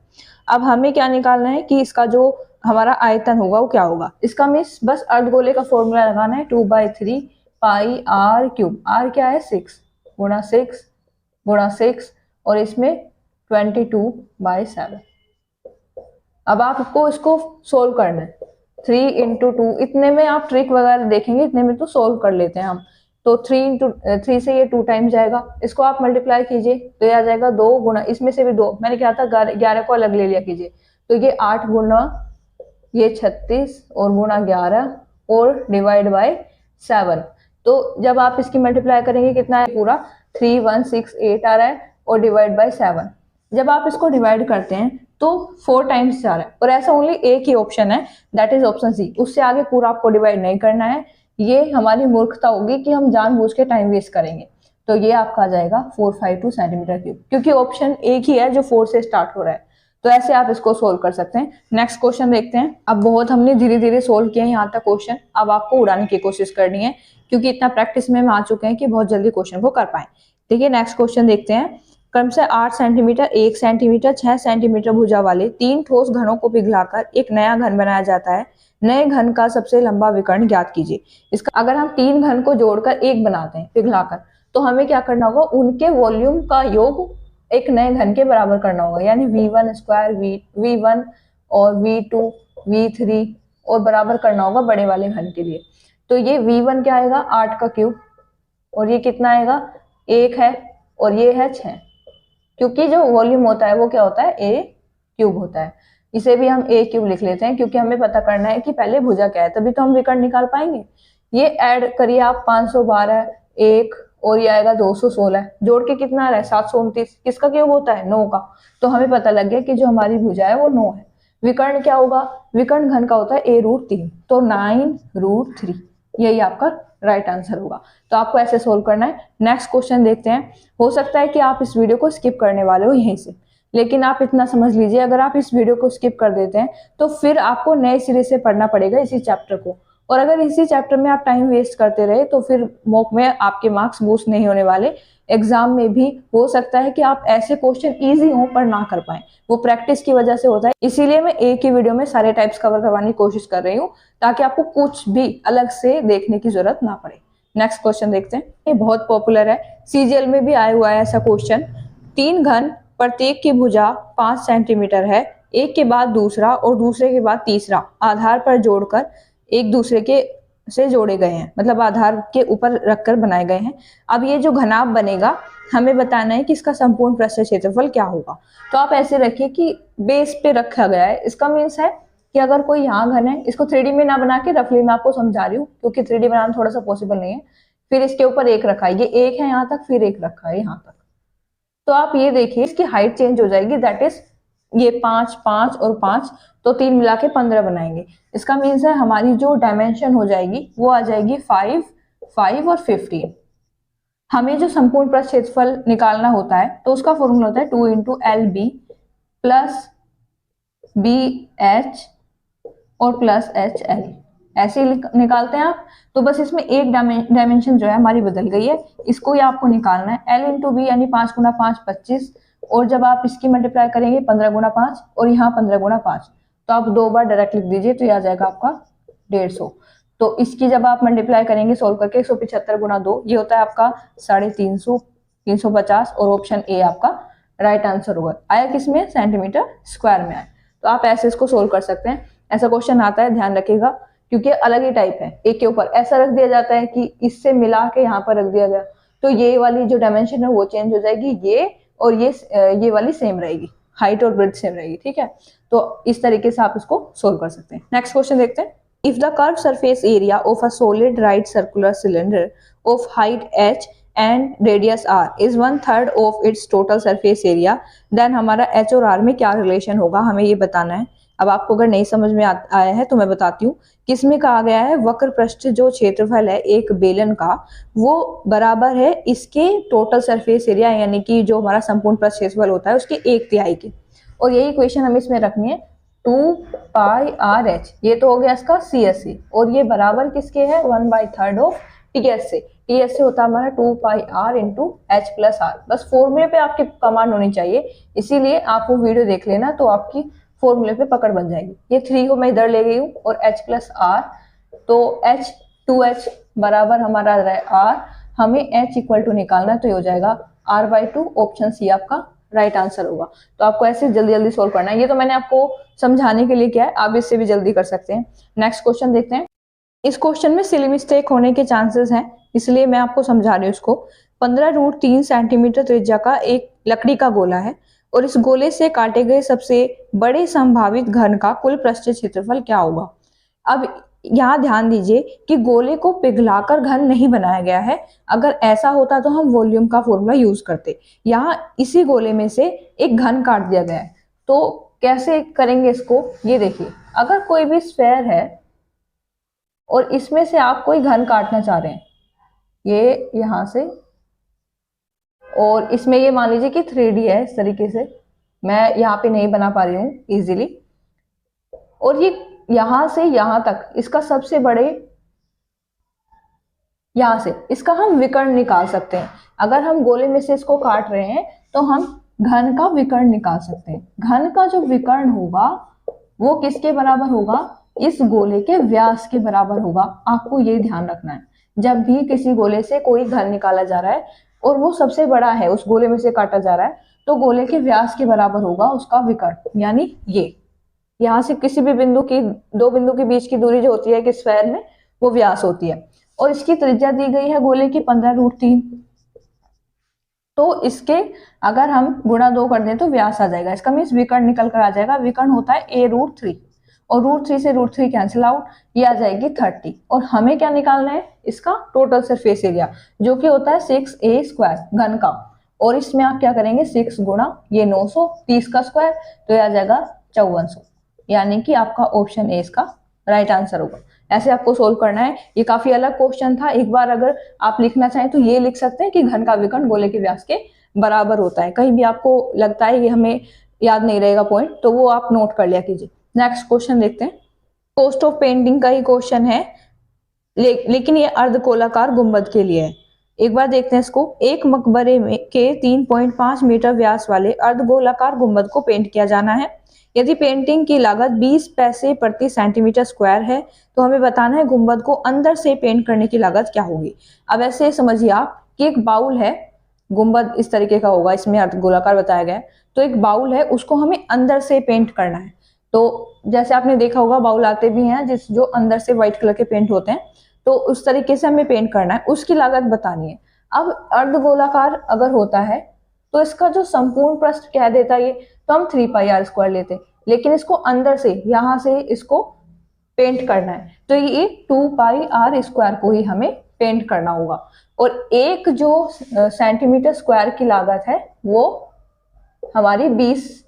अब हमें क्या निकालना है कि इसका जो हमारा आयतन होगा वो क्या होगा। इसका मीन्स बस अर्धगोले का फॉर्मूला लगाना है, 2/3 πr³। आर क्या है? 6 गुणा 6 गुणा 6, और इसमें 22/7। अब आपको इसको सोल्व करना है। 3 × 2, इतने में आप ट्रिक वगैरह देखेंगे, इतने में तो सोल्व कर लेते हैं हम। तो 3 से ये 2 टाइम जाएगा, इसको आप मल्टीप्लाई कीजिए तो ये आ जाएगा 2 गुना, इसमें से भी 2, मैंने क्या था 11 को अलग ले लिया कीजिए, तो ये 8 गुना ये 36 और गुणा 11 और डिवाइड बाय 7। तो जब आप इसकी मल्टीप्लाई करेंगे कितना है? पूरा 3168 आ रहा है, और डिवाइड बाय 7। जब आप इसको डिवाइड करते हैं तो 4 टाइम्स जा रहा है, और ऐसा ओनली एक ही ऑप्शन है, दैट इज ऑप्शन सी। उससे आगे पूरा आपको डिवाइड नहीं करना है, ये हमारी मूर्खता होगी कि हम जानबूझ के टाइम वेस्ट करेंगे। तो ये आपका आ जाएगा 452 सेंटीमीटर क्यूब, क्योंकि ऑप्शन एक ही है जो 4 से स्टार्ट हो रहा है। तो ऐसे आप इसको सोल्व कर सकते हैं। नेक्स्ट क्वेश्चन देखते हैं। अब बहुत हमने धीरे धीरे सोल्व किया है यहाँ तक क्वेश्चन, अब आपको उड़ाने की कोशिश करनी है, क्योंकि इतना प्रैक्टिस में हम आ चुके हैं कि बहुत जल्दी क्वेश्चन को कर पाए। देखिए नेक्स्ट क्वेश्चन देखते हैं। क्रम से 8 सेंटीमीटर, 1 सेंटीमीटर, 6 सेंटीमीटर भुजा वाले 3 ठोस घनों को पिघलाकर एक नया घन बनाया जाता है। नए घन का सबसे लंबा विकर्ण ज्ञात कीजिए। इसका अगर हम 3 घन को जोड़कर एक बनाते हैं पिघलाकर, तो हमें क्या करना होगा? उनके वॉल्यूम का योग एक नए घन के बराबर करना होगा, यानी V1² V1 और V2 V3 और बराबर करना होगा बड़े वाले घन के लिए। तो ये V1 क्या आएगा? 8 का क्यूब, और ये कितना आएगा? 1 है, और ये है 6, क्योंकि जो वॉल्यूम होता है वो क्या होता है? A³ होता है। इसे भी हम A³ लिख लेते हैं, क्योंकि हमें पता करना है कि पहले भुजा क्या है, तभी तो हम विकर्ण निकाल पाएंगे। ये ऐड करिए आप, 512 1 और ये आएगा 216, जोड़ के कितना आ रहा है? 729। किसका क्यूब होता है? 9 का। तो हमें पता लग गया कि जो हमारी भुजा है वो 9 है। विकर्ण क्या होगा? विकर्ण घन का होता है A√3, तो 9√3, यही आपका राइट आंसर होगा। तो आपको ऐसे सोल्व करना है। नेक्स्ट क्वेश्चन देखते हैं। हो सकता है कि आप इस वीडियो को स्किप करने वाले हो यहीं से, लेकिन आप इतना समझ लीजिए, अगर आप इस वीडियो को स्किप कर देते हैं तो फिर आपको नए सिरे से पढ़ना पड़ेगा इसी चैप्टर को, और अगर इसी चैप्टर में आप टाइम वेस्ट करते रहे तो फिर मॉक में आपके मार्क्स बूस्ट नहीं होने वाले। एग्जाम में भी हो सकता है कि आप ऐसे क्वेश्चन इजी हो पर ना कर पाए, वो प्रैक्टिस की वजह से होता है। इसीलिए मैं एक ही वीडियो में सारे टाइप्स कवर करवाने की कोशिश कर रही हूँ, ताकि आपको कुछ भी अलग से देखने की जरूरत ना पड़े। नेक्स्ट क्वेश्चन देखते हैं। ये बहुत पॉपुलर है, सीजीएल में भी आया हुआ है ऐसा क्वेश्चन। 3 घन, प्रत्येक की भुजा 5 सेंटीमीटर है, एक के बाद दूसरा और दूसरे के बाद तीसरा आधार पर जोड़कर एक दूसरे के से जोड़े गए हैं, मतलब आधार के ऊपर रखकर बनाए गए हैं। अब ये जो घनाभ बनेगा, हमें बताना है कि इसका संपूर्ण पृष्ठ क्षेत्रफल क्या होगा। तो आप ऐसे रखिए कि बेस पे रखा गया है, इसका मीन्स है कि अगर कोई यहाँ घन है, इसको 3D में ना बना के रफली मैं आपको समझा रही हूँ, क्योंकि 3D बनाना थोड़ा सा पॉसिबल नहीं है। फिर इसके ऊपर एक रखा है, ये एक है यहाँ तक, फिर एक रखा है यहाँ तक। तो आप ये देखिए इसकी हाइट चेंज हो जाएगी, दैट इज ये 5 5 और 5, तो 3 मिला के 15 बनाएंगे। इसका मीन्स है हमारी जो डायमेंशन हो जाएगी वो आ जाएगी 5 5 और 15। हमें जो संपूर्ण पृष्ठ क्षेत्रफल निकालना होता है तो उसका फॉर्मूला होता है 2 into L B plus B H और प्लस एच एल, ऐसे निकालते हैं आप। तो बस इसमें एक डायमेंशन जो है हमारी बदल गई है, इसको ही आपको निकालना है। एल इंटू बी यानी 5 गुना 5 25, और जब आप इसकी मल्टीप्लाई करेंगे 15 गुना 5 और यहाँ 15 गुना 5, तो आप 2 बार डायरेक्ट लिख दीजिए तो यह आ जाएगा आपका 150। तो इसकी जब आप मल्टीप्लाई करेंगे सोल्व करके 175 गुना 2, ये होता है आपका 350 350, और ऑप्शन ए आपका राइट आंसर होगा। आया किसमें? सेंटीमीटर स्क्वायर में आया। तो आप ऐसे इसको सोल्व कर सकते हैं। ऐसा क्वेश्चन आता है, ध्यान रखिएगा, क्योंकि अलग ही टाइप है। एक के ऊपर ऐसा रख दिया जाता है कि इससे मिला के यहाँ पर रख दिया गया, तो ये वाली जो डायमेंशन है वो चेंज हो जाएगी, ये और ये वाली सेम रहेगी, हाइट और ब्रेड्थ सेम रहेगी, ठीक है। तो इस तरीके से आप इसको सोल्व कर सकते हैं। नेक्स्ट क्वेश्चन देखते हैं। If the curve surface area of a solid right circular cylinder of height h and radius r is 1/3 of its total surface area, then हमारा h और r में क्या रिलेशन होगा, हमें ये बताना है। अब आपको अगर नहीं समझ में आया है तो मैं बताती हूँ। किसमें कहा गया है, वक्र पृष्ठ जो क्षेत्रफल है एक बेलन का, वो बराबर है इसके टोटल सरफेस एरिया, यानी कि जो हमारा संपूर्ण पृष्ठ क्षेत्रफल होता है उसके 1/3 के। और यही इक्वेशन हमें इसमें रखनी है, 2πrh, ये तो हो गया इसका CSE, और ये बराबर किसके है, 1/3 ऑफ TS से। TS से होता है हमारा 2πr into h plus r। बस फॉर्मूले पे आपकी कमांड होनी चाहिए, इसीलिए आप वो वीडियो देख लेना तो आपकी फॉर्मूले पे पकड़ बन जाएगी। ये 3 को मैं इधर ले गई हूँ और h प्लस r, तो h 2h बराबर हमारा r, हमें h इक्वल टू निकालना है, तो ये हो जाएगा r/2, ऑप्शन सी आपका राइट आंसर होगा। तो आपको ऐसे जल्दी जल्दी सोल्व करना है, ये तो मैंने आपको समझाने के लिए किया है, आप इससे भी जल्दी कर सकते हैं। नेक्स्ट क्वेश्चन देखते हैं। इस क्वेश्चन में सिली मिस्टेक होने के चांसेस हैं, इसलिए मैं आपको समझा रही हूँ इसको। 15√3 सेंटीमीटर त्रिज्या का एक लकड़ी का गोला है, और इस गोले से काटे गए सबसे बड़े संभावित घन का कुल पृष्ठ क्षेत्रफल क्या होगा। अब यहाँ ध्यान दीजिए कि गोले को पिघलाकर घन नहीं बनाया गया है, अगर ऐसा होता तो हम वॉल्यूम का फॉर्मूला यूज करते। यहाँ इसी गोले में से एक घन काट दिया गया है, तो कैसे करेंगे इसको, ये देखिए। अगर कोई भी स्फेयर है और इसमें से आप कोई घन काटना चाह रहे हैं, ये यहाँ से, और इसमें ये मान लीजिए कि 3D है, इस तरीके से मैं यहाँ पे नहीं बना पा रही हूँ इजीली, और ये यहाँ से यहाँ तक इसका सबसे बड़े, यहाँ से इसका हम विकर्ण निकाल सकते हैं। अगर हम गोले में से इसको काट रहे हैं तो हम घन का विकर्ण निकाल सकते हैं। घन का जो विकर्ण होगा वो किसके बराबर होगा, इस गोले के व्यास के बराबर होगा। आपको ये ध्यान रखना है, जब भी किसी गोले से कोई घन निकाला जा रहा है और वो सबसे बड़ा है, उस गोले में से काटा जा रहा है, तो गोले के व्यास के बराबर होगा उसका विकर्ण, यानी ये यहाँ से किसी भी बिंदु की, दो बिंदु के बीच की दूरी जो होती है कि स्फेयर में, वो व्यास होती है। और इसकी त्रिज्या दी गई है गोले की 15√3, तो इसके अगर हम गुणा 2 कर दें तो व्यास आ जाएगा। इसका मीन्स विकर्ण निकल कर आ जाएगा। विकर्ण होता है a√3, और √3 से √3 कैंसिल आउट, ये आ जाएगी 30। और हमें क्या निकालना है, इसका टोटल सरफेस एरिया, जो कि होता है 6a² घन का। और इसमें आप क्या करेंगे, 6 गुणा ये 900, 30 का स्क्वायर, तो ये आ जाएगा 5400, यानी कि आपका ऑप्शन ए इसका राइट आंसर होगा। ऐसे आपको सोल्व करना है। ये काफी अलग क्वेश्चन था। एक बार अगर आप लिखना चाहें तो ये लिख सकते हैं कि घन का विकर्ण गोले के व्यास के बराबर होता है। कहीं भी आपको लगता है ये हमें याद नहीं रहेगा पॉइंट, तो वो आप नोट कर लिया कीजिए। नेक्स्ट क्वेश्चन देखते हैं। कॉस्ट ऑफ पेंटिंग का ही क्वेश्चन है, लेकिन ये अर्धगोलाकार गुंबद के लिए है। एक बार देखते हैं इसको। एक मकबरे में के 3.5 मीटर व्यास वाले अर्धगोलाकार गुंबद को पेंट किया जाना है। यदि पेंटिंग की लागत 20 पैसे प्रति सेंटीमीटर स्क्वायर है तो हमें बताना है गुंबद को अंदर से पेंट करने की लागत क्या होगी। अब ऐसे समझिए आप कि एक बाउल है, गुंबद इस तरीके का होगा, इसमें अर्धगोलाकार बताया गया है, तो एक बाउल है, उसको हमें अंदर से पेंट करना है। तो जैसे आपने देखा होगा बाउल आते भी हैं जिस जो अंदर से व्हाइट कलर के पेंट होते हैं, तो उस तरीके से हमें पेंट करना है, उसकी लागत बतानी है। अब अर्धगोलाकार अगर होता है तो इसका जो संपूर्ण पृष्ठ कह देता है ये, तो हम 3πr² लेते, लेकिन इसको अंदर से यहाँ से इसको पेंट करना है तो ये 2πr² को ही हमें पेंट करना होगा। और एक जो सेंटीमीटर स्क्वायर की लागत है वो हमारी 20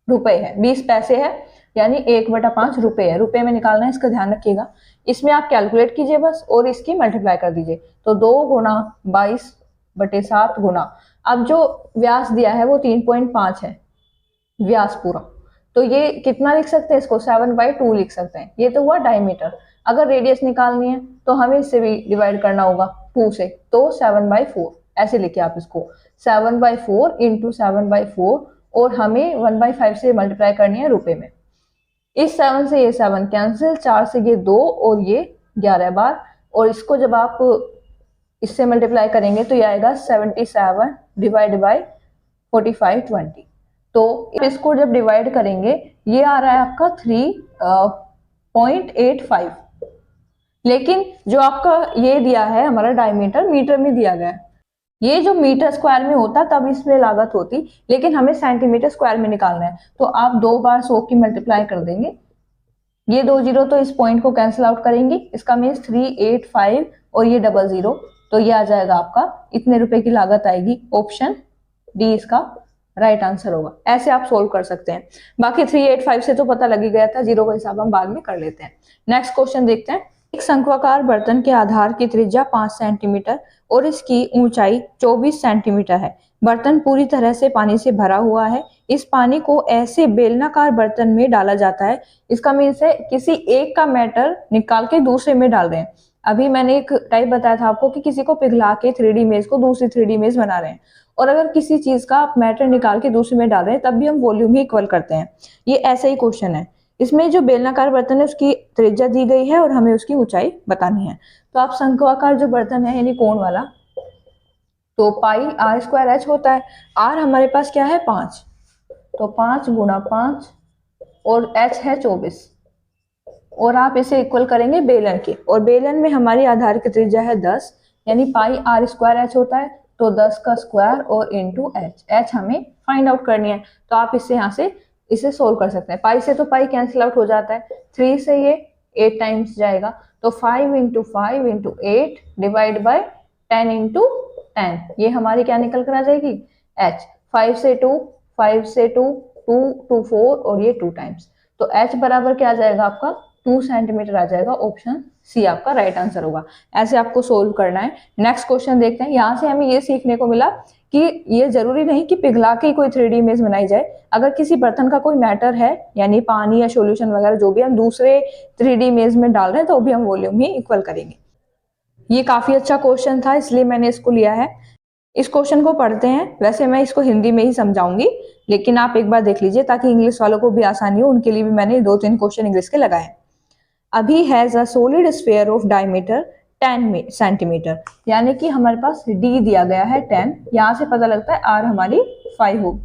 रुपए है, 20 पैसे है, यानी 1/5 रुपए है। रुपए में निकालना है, इसका ध्यान रखिएगा। इसमें आप कैलकुलेट कीजिए बस और इसकी मल्टीप्लाई कर दीजिए, तो 2 गुणा 22/7 गुणा, अब जो व्यास दिया है वो 3.5 है व्यास पूरा, तो ये कितना लिख सकते हैं, इसको 7/2 लिख सकते हैं। ये तो हुआ डायमीटर। अगर रेडियस निकालनी है तो हमें इससे भी डिवाइड करना होगा 2 से, तो 7/4 ऐसे लिखिए आप इसको, 7/4 इंटू 7/4, और हमें 1/5 से मल्टीप्लाई करनी है रुपए में। इस 7 से ये 7 कैंसिल, 4 से ये 2 और ये 11 बार, और इसको जब आप इससे मल्टीप्लाई करेंगे तो ये आएगा 77 डिवाइड बाई 45/20। तो इसको जब डिवाइड करेंगे ये आ रहा है आपका 3.85, लेकिन जो आपका ये दिया है हमारा डायमीटर मीटर में दिया गया है। ये जो मीटर स्क्वायर में होता तब इसमें लागत होती, लेकिन हमें सेंटीमीटर स्क्वायर में निकालना है, तो आप 2 बार 100 की मल्टीप्लाई कर देंगे। ये 2 जीरो तो इस पॉइंट को कैंसिल आउट करेंगे, इसका मीन्स 385 और ये 00, तो ये आ जाएगा आपका इतने रुपए की लागत आएगी। ऑप्शन डी इसका राइट आंसर होगा। ऐसे आप सोल्व कर सकते हैं। बाकी 385 से तो पता लग ही गया था, जीरो का हिसाब हम बाद में कर लेते हैं। नेक्स्ट क्वेश्चन देखते हैं। एक शंक्वाकार बर्तन के आधार की त्रिज्या 5 सेंटीमीटर और इसकी ऊंचाई 24 सेंटीमीटर है। बर्तन पूरी तरह से पानी से भरा हुआ है। इस पानी को ऐसे बेलनाकार बर्तन में डाला जाता है, इसका मीन्स है किसी एक का मैटर निकाल के दूसरे में डाल रहे हैं। अभी मैंने एक टाइप बताया था आपको कि किसी को पिघला के 3D इमेज को दूसरी 3D इमेज बना रहे हैं, और अगर किसी चीज का आप मैटर निकाल के दूसरे में डाल रहे हैं तब भी हम वॉल्यूम ही इक्वल करते हैं। ये ऐसा ही क्वेश्चन है। इसमें जो बेलनाकार बर्तन है उसकी त्रिज्या दी गई है और हमें उसकी ऊंचाई बतानी है। तो आप शंक्वाकार जो बर्तन है यानी कोण वाला, तो πr²h होता है। r हमारे पास क्या है 5, तो 5 गुणा 5 और h है 24, और आप इसे इक्वल करेंगे बेलन के, और बेलन में हमारी आधार की त्रिज्या है 10, यानी πr²h होता है, तो 10 का स्क्वायर और इंटू h हमें फाइंड आउट करनी है। तो आप इससे यहाँ से इसे सोल्व कर सकते हैं। पाई से तो पाई कैंसिल आउट हो जाता है, 3 से ये 8 टाइम्स जाएगा, तो 5 into 5 into 8 divide by 10 into 10, ये हमारी क्या निकल कर आ जाएगी h। 5 से 2, 5 से 2, 2 2 4 और ये 2 टाइम्स, तो h बराबर क्या आ जाएगा आपका 2 सेंटीमीटर आ जाएगा। ऑप्शन सी आपका राइट आंसर होगा। ऐसे आपको सोल्व करना है। नेक्स्ट क्वेश्चन देखते हैं। यहाँ से हमें ये सीखने को मिला कि ये जरूरी नहीं कि पिघला के कोई 3D इमेज बनाई जाए। अगर किसी बर्तन का कोई मैटर है यानी पानी या सॉल्यूशन वगैरह जो भी हम दूसरे 3D इमेज में डाल रहे हैं तो भी हम वॉल्यूम ही इक्वल करेंगे। ये काफी अच्छा क्वेश्चन था इसलिए मैंने इसको लिया है। इस क्वेश्चन को पढ़ते हैं। वैसे मैं इसको हिंदी में ही समझाऊंगी, लेकिन आप एक बार देख लीजिए ताकि इंग्लिश वालों को भी आसानी हो। उनके लिए भी मैंने 2-3 क्वेश्चन इंग्लिश के लगाए। अभी has a solid sphere of diameter 10 centimetre, यानी कि हमारे पास डी दिया गया है 10, यहाँ से पता लगता है आर हमारी 5 होगी।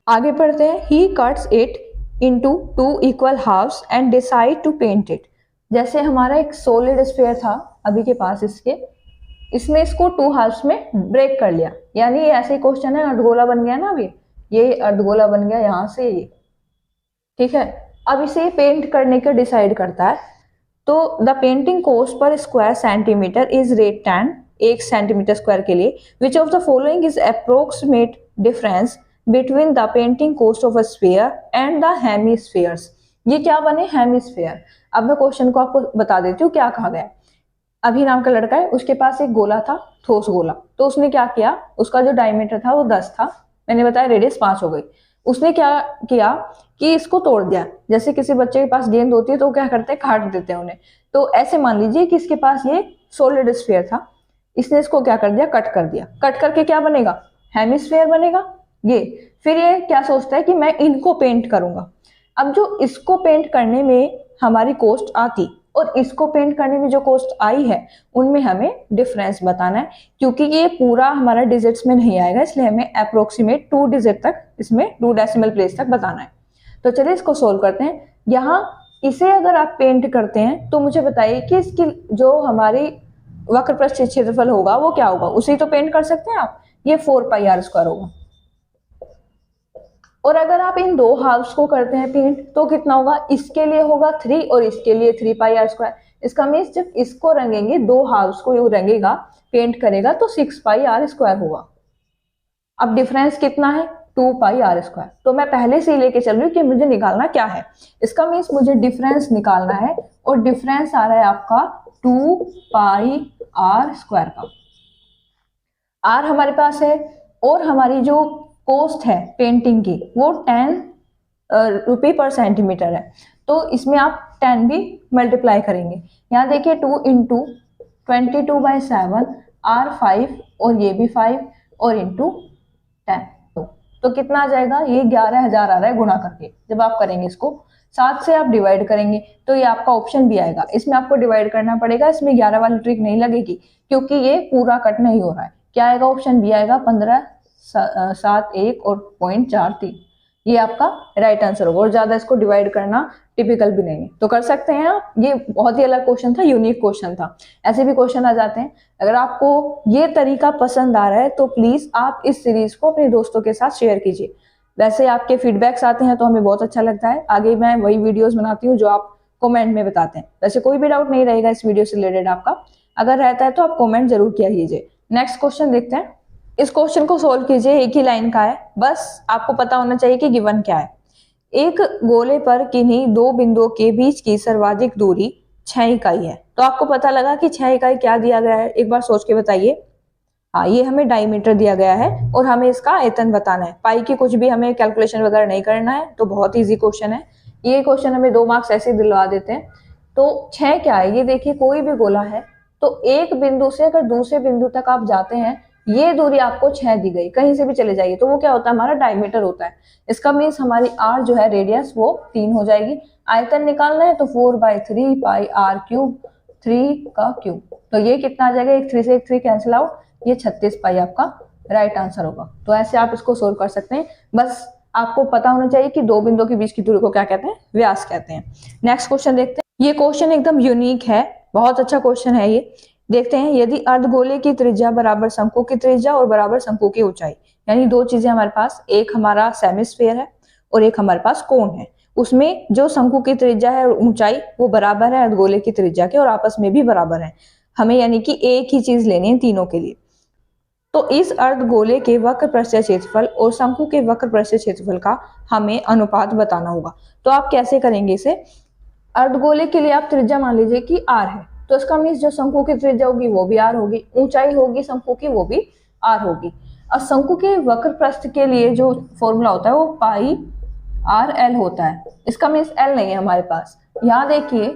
आगे पढ़ते हैं। He cuts it into 2 equal halves and decide to paint it. जैसे हमारा एक सॉलिड स्फीयर था अभी के पास, इसने इसको 2 हाफ्स में ब्रेक कर लिया, यानी ये ऐसे ही क्वेश्चन है, अर्धगोला बन गया ना। अभी ये अर्धगोला बन गया यहाँ से ये, ठीक है। अब इसे पेंट करने का डिसाइड करता है, तो the painting cost per square centimetre is rate 10, 1 centimetre square के लिए। Which of the following is approximate difference between the painting cost of a sphere and the hemispheres. ये क्या बने हेमिस्फीयर। अब मैं क्वेश्चन को आपको बता देती हूँ क्या कहा गया है। अभी नाम का लड़का है, उसके पास एक गोला था, ठोस गोला। तो उसने क्या किया, उसका जो डायमीटर था वो 10 था, मैंने बताया रेडियस 5 हो गई। उसने क्या किया कि इसको तोड़ दिया। जैसे किसी बच्चे के पास गेंद होती है तो क्या करते हैं, काट देते हैं उन्हें। तो ऐसे मान लीजिए कि इसके पास ये सॉलिड स्फीयर था, इसने इसको क्या कर दिया, कट कर दिया। कट करके क्या बनेगा, हेमिस्फीयर बनेगा ये। फिर ये क्या सोचता है कि मैं इनको पेंट करूंगा। अब जो इसको पेंट करने में हमारी कॉस्ट आती और इसको पेंट करने में जो कॉस्ट आई है, उनमें हमें डिफरेंस बताना है। क्योंकि ये पूरा हमारा डिजिट्स में नहीं आएगा, इसलिए हमें अप्रोक्सीमेट 2 डिजिट तक, इसमें 2 डेसिमल प्लेस तक बताना है। तो चलिए इसको सोल्व करते हैं। यहाँ इसे अगर आप पेंट करते हैं तो मुझे बताइए कि इसकी जो हमारी वक्र पृष्ठ क्षेत्रफल होगा वो क्या होगा। उसे तो पेंट कर सकते हैं आप, ये 4πr² होगा। और अगर आप इन दो हाफ्स को करते हैं पेंट तो कितना होगा, इसके लिए होगा 3 और इसके लिए 3πr²। इसका मीन्स जब इसको रंगेंगे, दो हाफ्स को यूं रंगेगा, पेंट करेगा, तो 6πr² होगा। अब डिफरेंस कितना है, 2πr²। तो मैं पहले से ही लेके चल रही हूँ कि मुझे निकालना क्या है। इसका मीन्स मुझे डिफरेंस निकालना है और डिफरेंस आ रहा है आपका 2πr² का। आर हमारे पास है और हमारी जो कॉस्ट है पेंटिंग की वो 10 रुपये पर सेंटीमीटर है। तो इसमें आप 10 भी मल्टीप्लाई करेंगे। यहाँ देखिए 2 × 22/7 R5 और ये भी 5 और इंटू 10 तो कितना आ जाएगा, ये 11,000 आ रहा है गुणा करके। जब आप करेंगे इसको 7 से आप डिवाइड करेंगे तो ये आपका ऑप्शन भी आएगा। इसमें आपको डिवाइड करना पड़ेगा, इसमें 11 वाली ट्रिक नहीं लगेगी क्योंकि ये पूरा कट नहीं हो रहा है। क्या आएगा, ऑप्शन बी आएगा 15, 7, 1 और 0.43। ये आपका राइट आंसर होगा। और ज्यादा इसको डिवाइड करना टिपिकल भी नहीं है, तो कर सकते हैं आप। ये बहुत ही अलग क्वेश्चन था, यूनिक क्वेश्चन था। ऐसे भी क्वेश्चन आ जाते हैं। अगर आपको ये तरीका पसंद आ रहा है तो प्लीज आप इस सीरीज को अपने दोस्तों के साथ शेयर कीजिए। वैसे आपके फीडबैक्स आते हैं तो हमें बहुत अच्छा लगता है। आगे मैं वही वीडियोस बनाती हूँ जो आप कमेंट में बताते हैं। वैसे कोई भी डाउट नहीं रहेगा इस वीडियो से रिलेटेड आपका, अगर रहता है तो आप कमेंट जरूर किया कीजिए। नेक्स्ट क्वेश्चन देखते हैं। इस क्वेश्चन को सोल्व कीजिए, एक ही लाइन का है, बस आपको पता होना चाहिए कि गिवन क्या है। एक गोले पर किन्हीं दो बिंदुओं के बीच की सर्वाधिक दूरी 6 इकाई है। तो आपको पता लगा कि 6 इकाई क्या दिया गया है, एक बार सोच के बताइए। हाँ, ये हमें डायमीटर दिया गया है और हमें इसका आयतन बताना है। पाई की कुछ भी हमें कैलकुलेशन वगैरह नहीं करना है, तो बहुत इजी क्वेश्चन है। ये क्वेश्चन हमें 2 मार्क्स ऐसे दिलवा देते हैं। तो 6 क्या है, ये देखिए कोई भी गोला है तो एक बिंदु से अगर दूसरे बिंदु तक आप जाते हैं, ये दूरी आपको 6 दी गई, कहीं से भी चले जाइए तो वो क्या होता है, हमारा डायमीटर होता है। इसका मीन्स हमारी आर जो है रेडियस वो 3 हो जाएगी। आयतन निकालना है तो 4/3πr³, 3 का क्यूब। तो ये कितना आ जाएगा, एक 3 से एक 3 कैंसिल आउट, ये 36 पाई आपका राइट आंसर होगा। तो ऐसे आप इसको सोल्व कर सकते हैं। बस आपको पता होना चाहिए कि दो बिंदुओं के बीच की दूरी को क्या कहते हैं, व्यास कहते हैं। नेक्स्ट क्वेश्चन देखते हैं। ये क्वेश्चन एकदम यूनिक है, बहुत अच्छा क्वेश्चन है ये। देखते हैं, यदि अर्धगोले की त्रिज्या बराबर शंकु की त्रिज्या और बराबर शंकु की ऊंचाई, यानी दो चीजें हमारे पास, एक हमारा सेमिस्फेयर है और एक हमारे पास कोन है, उसमें जो शंकु की त्रिज्या है और ऊंचाई वो बराबर है अर्धगोले की त्रिज्या के और आपस में भी बराबर है। हमें यानी कि एक ही चीज लेनी है तीनों के लिए। तो इस अर्धगोले के वक्र पृष्ठीय क्षेत्रफल और शंकु के वक्र पृष्ठीय क्षेत्रफल का हमें अनुपात बताना होगा। तो आप कैसे करेंगे इसे, अर्धगोले के लिए आप त्रिज्या मान लीजिए कि r है, तो इसका मीन्स जो शंकु की त्रिज्या होगी वो भी r होगी, ऊंचाई होगी शंकु की वो भी r होगी। और शंकु के वक्र पृष्ठ के लिए जो फॉर्मूला होता है वो πr_l होता है। इसका मीन्स l नहीं है हमारे पास। यहाँ देखिए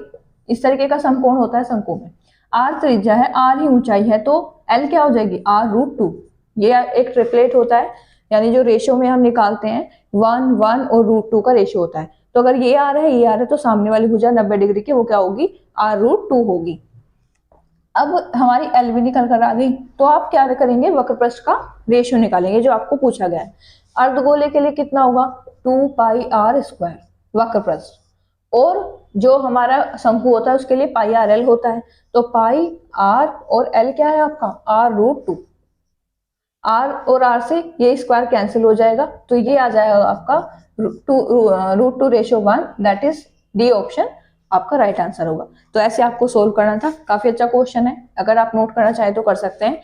इस तरीके का समकोण होता है शंकु में, r त्रिज्या है, r ही ऊंचाई है, तो l क्या हो जाएगी, r√2। ये एक ट्रिपलेट होता है, यानी जो रेशियो में हम निकालते हैं 1, 1 और √2 का रेशियो होता है। तो अगर ये आ रहा है ये आ रहा है तो सामने वाली भुजा 90 डिग्री की वो क्या होगी, r√2 होगी। अब हमारी एल भी निकल कर आ गई, तो आप क्या करेंगे, वक्र पृष्ठ का रेशियो निकालेंगे जो आपको पूछा गया है। अर्धगोले के लिए कितना होगा, 2πr² वक्र पृष्ठ, और जो हमारा शंकु होता है उसके लिए πr_l होता है। तो πr और l क्या है आपका, r√2। r और r से ये स्क्वायर कैंसिल हो जाएगा, तो ये आ जाएगा आपका √2:1, दैट इज डी ऑप्शन आपका राइट आंसर होगा। तो ऐसे आपको सोल्व करना था। काफी अच्छा क्वेश्चन है, अगर आप नोट करना चाहें तो कर सकते हैं।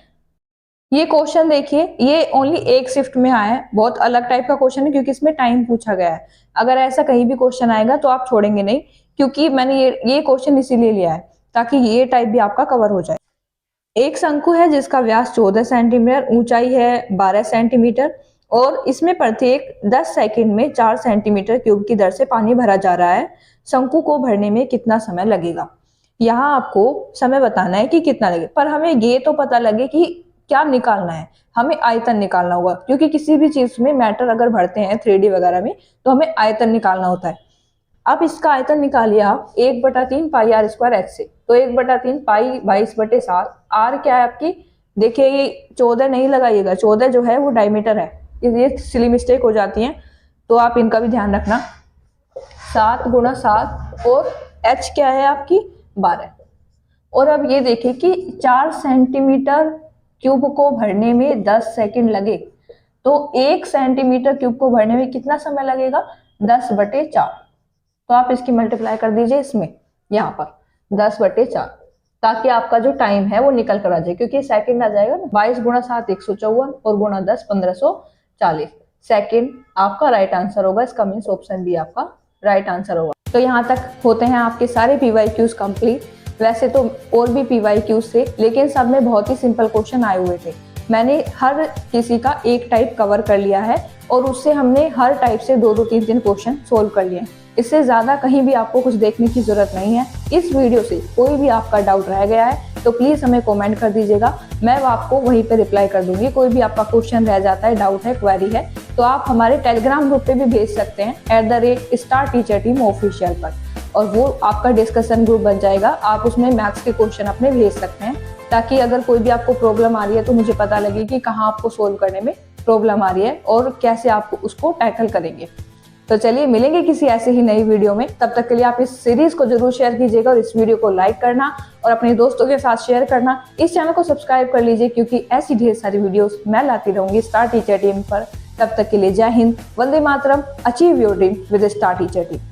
ये क्वेश्चन देखिए, ये ओनली एक शिफ्ट में आया है, बहुत अलग टाइप का क्वेश्चन है क्योंकि इसमें टाइम पूछा गया है। अगर ऐसा कहीं भी क्वेश्चन आएगा तो आप छोड़ेंगे नहीं, क्योंकि मैंने ये क्वेश्चन इसीलिए लिया है ताकि ये टाइप भी आपका कवर हो जाए। एक शंकु है जिसका व्यास 14 सेंटीमीटर, ऊंचाई है 12 सेंटीमीटर और इसमें प्रत्येक 10 सेकंड में 4 सेंटीमीटर क्यूब की दर से पानी भरा जा रहा है। शंकु को भरने में कितना समय लगेगा? यहाँ आपको समय बताना है कि कितना लगे, पर हमें ये तो पता लगे कि क्या निकालना है। हमें आयतन निकालना होगा, क्योंकि किसी भी चीज में मैटर अगर भरते हैं 3D वगैरह में तो हमें आयतन निकालना होता है। अब इसका आयतन निकालिए आप 1/3 पाई आर स्क्वायर एच से। तो 1/3 पाई 22/7। आर क्या है आपकी? देखिए ये 14 नहीं लगाइएगा, 14 जो है वो डायमीटर है। ये सिली मिस्टेक हो जाती है, तो आप इनका भी ध्यान रखना। 7 × 7 और एच क्या है आपकी? 12। और अब ये देखिए कि 4 सेंटीमीटर क्यूब को भरने में 10 सेकंड लगे, तो 1 सेंटीमीटर क्यूब को भरने में कितना समय लगेगा? 10/4। तो आप इसकी मल्टीप्लाई कर दीजिए इसमें, यहाँ पर 10/4, ताकि आपका जो टाइम है वो निकल कर आ जाए, क्योंकि सेकंड आ जाएगा ना। 22 × 7 154 और गुणा 10 1540 सेकंड आपका राइट आंसर होगा। इसका मीन्स ऑप्शन बी आपका राइट आंसर होगा। तो यहाँ तक होते हैं आपके सारे PYQs कंप्लीट। वैसे तो और भी PYQs थे, लेकिन सब में बहुत ही सिंपल क्वेश्चन आए हुए थे। मैंने हर किसी का एक टाइप कवर कर लिया है और उससे हमने हर टाइप से 2-2 3-3 क्वेश्चन सोल्व कर लिए। इससे ज्यादा कहीं भी आपको कुछ देखने की जरूरत नहीं है। इस वीडियो से कोई भी आपका डाउट रह गया है तो प्लीज हमें कमेंट कर दीजिएगा, मैं आपको वहीं पे रिप्लाई कर दूंगी। कोई भी आपका क्वेश्चन रह जाता है, डाउट है, क्वेरी है, तो आप हमारे टेलीग्राम ग्रुप पे भी भेज सकते हैं @स्टार टीचर टीम ऑफिशियल पर, और वो आपका डिस्कशन ग्रुप बन जाएगा। आप उसमें मैथ्स के क्वेश्चन अपने भेज सकते हैं, ताकि अगर कोई भी आपको प्रॉब्लम आ रही है तो मुझे पता लगे कि कहाँ आपको सोल्व करने में प्रॉब्लम आ रही है और कैसे आप उसको टैकल करेंगे। तो चलिए मिलेंगे किसी ऐसे ही नई वीडियो में। तब तक के लिए आप इस सीरीज को जरूर शेयर कीजिएगा और इस वीडियो को लाइक करना और अपने दोस्तों के साथ शेयर करना। इस चैनल को सब्सक्राइब कर लीजिए, क्योंकि ऐसी ढेर सारी वीडियोस मैं लाती रहूंगी स्टार टीचर टीम पर। तब तक के लिए जय हिंद, वंदे मातरम, achieve your dream with star teacher team.